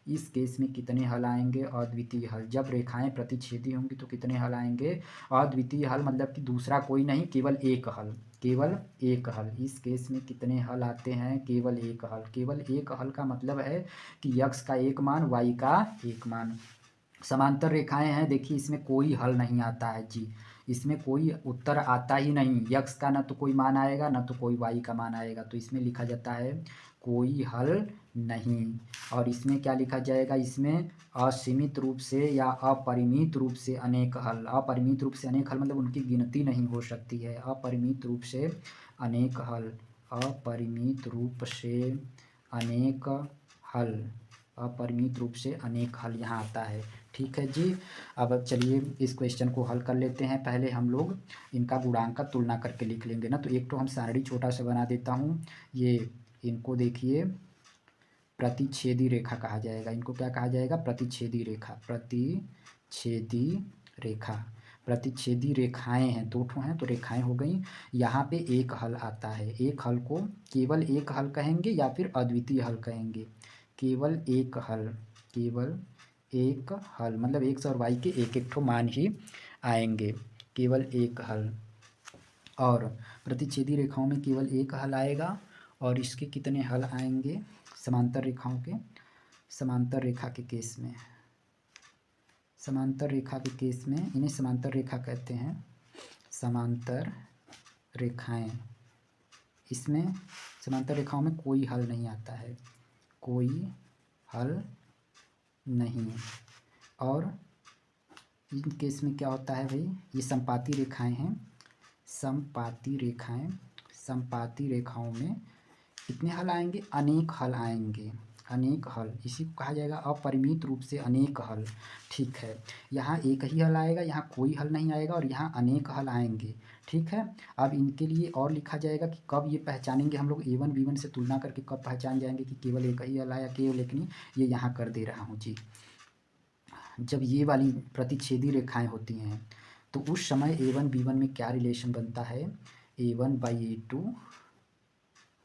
इस केस में कितने हल आएंगे, अद्वितीय हल। जब रेखाएं प्रतिच्छेदी होंगी तो कितने हल आएंगे, अद्वितीय हल, मतलब कि दूसरा कोई नहीं, केवल एक हल, केवल एक हल। इस केस में कितने हल आते हैं, केवल एक हल। केवल एक हल का मतलब है कि यक्स का एक मान, वाई का एक मान। समांतर रेखाएं हैं, देखिए इसमें कोई हल नहीं आता है जी, इसमें कोई उत्तर आता ही नहीं। यक्स का ना तो कोई मान आएगा ना तो कोई वाई का मान आएगा, तो इसमें लिखा जाता है कोई हल नहीं। और इसमें क्या लिखा जाएगा, इसमें असीमित रूप से या अपरिमित रूप से अनेक हल। अपरिमित रूप से अनेक हल मतलब उनकी गिनती नहीं हो सकती है। अपरिमित रूप से अनेक हल, अपरिमित रूप से अनेक हल, अपरिमित रूप से अनेक हल यहाँ आता है। ठीक है जी, अब चलिए इस क्वेश्चन को हल कर लेते हैं। पहले हम लोग इनका गुणांक का तुलना करके लिख लेंगे ना, तो एक तो हम सारणी छोटा सा बना देता हूँ। ये इनको देखिए प्रतिच्छेदी रेखा कहा जाएगा, इनको क्या कहा जाएगा, प्रतिच्छेदी रेखा। प्रतिच्छेदी रेखा, प्रतिच्छेदी रेखाएं हैं, दो ठो हैं तो रेखाएं हो गई। यहाँ पे एक हल आता है, एक हल को केवल एक हल कहेंगे या फिर अद्वितीय हल कहेंगे। केवल एक हल, केवल एक हल मतलब एक्स और वाई के एक एक ठो मान ही आएंगे, केवल एक हल। और प्रतिच्छेदी रेखाओं में केवल एक हल आएगा, और इसके कितने हल आएंगे, समांतर रेखाओं के, समांतर रेखा के केस में, समांतर रेखा के केस में इन्हें समांतर रेखा कहते हैं, समांतर रेखाएं। इसमें समांतर रेखाओं में कोई हल नहीं आता है, कोई हल नहीं। और इन केस में क्या होता है भाई, ये समपाती रेखाएं हैं, समपाती रेखाएं, समपाती रेखाओं में कितने हल आएंगे, अनेक हल आएंगे, अनेक हल। इसी को कहा जाएगा अपरिमित रूप से अनेक हल। ठीक है, यहाँ एक ही हल आएगा, यहाँ कोई हल नहीं आएगा, और यहाँ अनेक हल आएंगे। ठीक है, अब इनके लिए और लिखा जाएगा कि कब ये पहचानेंगे हम लोग, A1 B1 से तुलना करके कब पहचान जाएंगे कि केवल एक ही हल आया, केवल एक नहीं। ये यहाँ कर दे रहा हूँ जी, जब ये वाली प्रतिच्छेदी रेखाएं होती हैं तो उस समय A1 B1 में क्या रिलेशन बनता है, A1/A2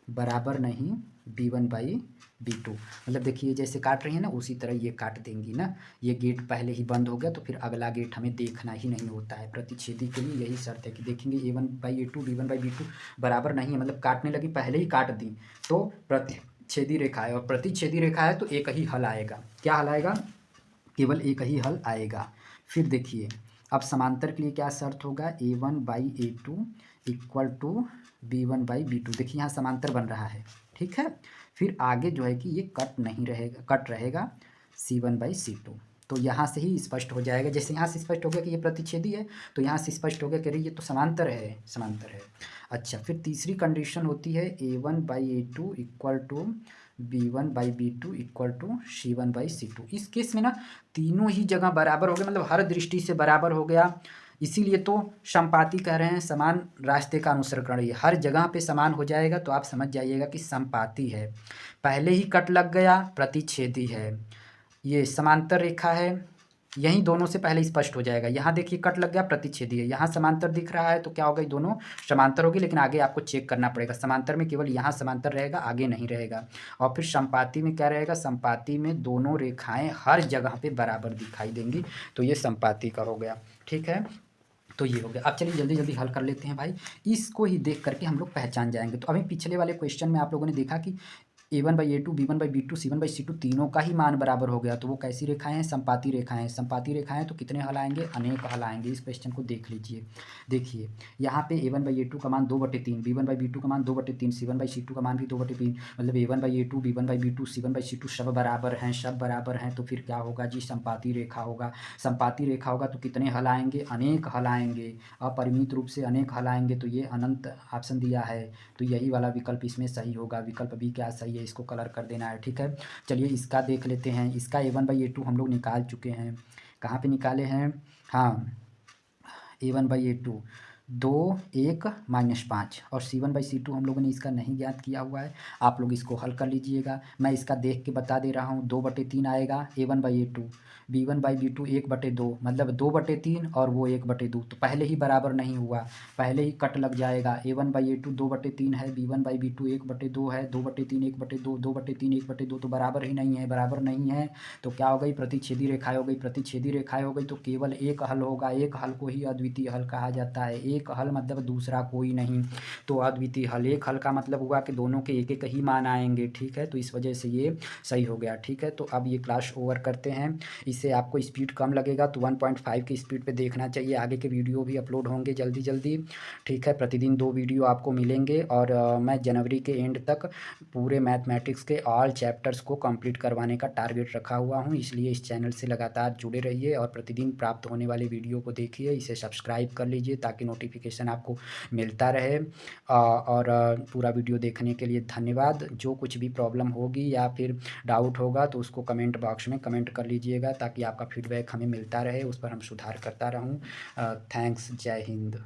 बराबर नहीं B1/B2। मतलब देखिए जैसे काट रही है ना उसी तरह ये काट देंगी ना। ये गेट पहले ही बंद हो गया तो फिर अगला गेट हमें देखना ही नहीं होता है। प्रतिच्छेदी के लिए यही शर्त है कि देखेंगे A1/A2 B1/B2 बराबर नहीं है, मतलब काटने लगी पहले ही काट दी तो प्रतिच्छेदी रेखा है, और प्रतिच्छेदी रेखा है तो एक ही हल आएगा। क्या हल आएगा, केवल एक ही हल आएगा। फिर देखिए अब समांतर के लिए क्या शर्त होगा, A1/A2 इक्वल टू B1/B2। देखिए यहाँ समांतर बन रहा है, ठीक है। फिर आगे जो है कि ये कट नहीं रहेगा, कट रहेगा C1/C2। तो यहाँ से ही स्पष्ट हो जाएगा, जैसे यहाँ से स्पष्ट हो गया कि ये प्रतिच्छेदी है तो यहाँ से स्पष्ट हो गया कि अरे ये तो समांतर है, समांतर है। अच्छा, फिर तीसरी कंडीशन होती है A1/A2 equal to B1/B2 equal to C1/C2। इस केस में ना तीनों ही जगह बराबर हो गया, मतलब हर दृष्टि से बराबर हो गया, इसीलिए तो समपाती कह रहे हैं, समान रास्ते का अनुसरण कर रही है, हर जगह पे समान हो जाएगा तो आप समझ जाइएगा कि समपाती है। पहले ही कट लग गया, प्रतिच्छेदी है। ये समांतर रेखा है, यहीं दोनों से पहले स्पष्ट हो जाएगा। यहाँ देखिए कट लग गया, प्रतिच्छेदी है, यहाँ समांतर दिख रहा है तो क्या होगा, ये दोनों समांतर होगी, लेकिन आगे आपको चेक करना पड़ेगा। समांतर में केवल यहाँ समांतर रहेगा, आगे नहीं रहेगा। और फिर संपाती में क्या रहेगा, संपाती में दोनों रेखाएं हर जगह पे बराबर दिखाई देंगी, तो ये संपाती का हो गया। ठीक है, तो ये हो गया। अब चलिए जल्दी जल्दी हल कर लेते हैं भाई। इसको ही देख करके हम लोग पहचान जाएंगे। तो अभी पिछले वाले क्वेश्चन में आप लोगों ने देखा कि A1/A2 B1/B2 C1/C2 तीनों का ही मान बराबर हो गया, तो वो कैसी रेखाएं हैं, संपाती रेखाएं हैं। संपाती रेखाएं तो कितने हल आएंगे, अनेक हल आएंगे। इस क्वेश्चन को देख लीजिए। देखिए यहाँ पे A1/A2 का मान 2/3, B1/B2 का मान 2/3, C1/C2 का मान भी 2/3, मतलब A1/A2 B1/B2 C1/C2 सब बराबर हैं, सब बराबर हैं। तो फिर क्या होगा जी, संपाती रेखा होगा। संपाती रेखा होगा तो कितने हल आएंगे, अनेक हल आएंगे, अपरिमित रूप से अनेक हल आएंगे। तो ये अनंत ऑप्शन दिया है, तो यही वाला विकल्प इसमें सही होगा। विकल्प बी क्या सही है, इसको कलर कर देना है। ठीक है, चलिए इसका देख लेते हैं। इसका A1/A2 हम लोग निकाल चुके हैं। कहाँ पे निकाले हैं, हाँ, A1/A2 2 1 -5, और C1/C2 हम लोगों ने इसका नहीं ज्ञात किया हुआ है। आप लोग इसको हल कर लीजिएगा, मैं इसका देख के बता दे रहा हूँ। 2/3 आएगा A1/A2, B1/B2 1/2, मतलब 2/3 और वो 1/2, तो पहले ही बराबर नहीं हुआ, पहले ही कट लग जाएगा। A1/A2 2/3 है, B1/B2 1/2 है, 2/3 1/2, 2/3 1/2 तो बराबर ही नहीं है, बराबर नहीं है। तो क्या हो गई, प्रतिच्छेदी रेखाएं हो गई, प्रतिच्छेदी रेखाएं हो गई, तो केवल एक हल होगा। एक हल को ही अद्वितीय हल कहा जाता है। एक हल मतलब दूसरा कोई नहीं, तो अद्वितीय हल। एक हल का मतलब हुआ कि दोनों के एक एक ही मान आएंगे। ठीक है, तो इस वजह से ये सही हो गया। ठीक है, तो अब ये क्लास ओवर करते हैं। इससे आपको स्पीड कम लगेगा तो 1.5 की स्पीड पे देखना चाहिए। आगे के वीडियो भी अपलोड होंगे जल्दी जल्दी। ठीक है, प्रतिदिन 2 वीडियो आपको मिलेंगे, और मैं जनवरी के एंड तक पूरे मैथमेटिक्स के ऑल चैप्टर्स को कंप्लीट करवाने का टारगेट रखा हुआ हूँ। इसलिए इस चैनल से लगातार जुड़े रहिए और प्रतिदिन प्राप्त होने वाले वीडियो को देखिए। इसे सब्सक्राइब कर लीजिए ताकि नोटिफिकेशन आपको मिलता रहे। और पूरा वीडियो देखने के लिए धन्यवाद। जो कुछ भी प्रॉब्लम होगी या फिर डाउट होगा तो उसको कमेंट बॉक्स में कमेंट कर लीजिएगा, ताकि आपका फीडबैक हमें मिलता रहे, उस पर हम सुधार करता रहूँ। थैंक्स, जय हिंद।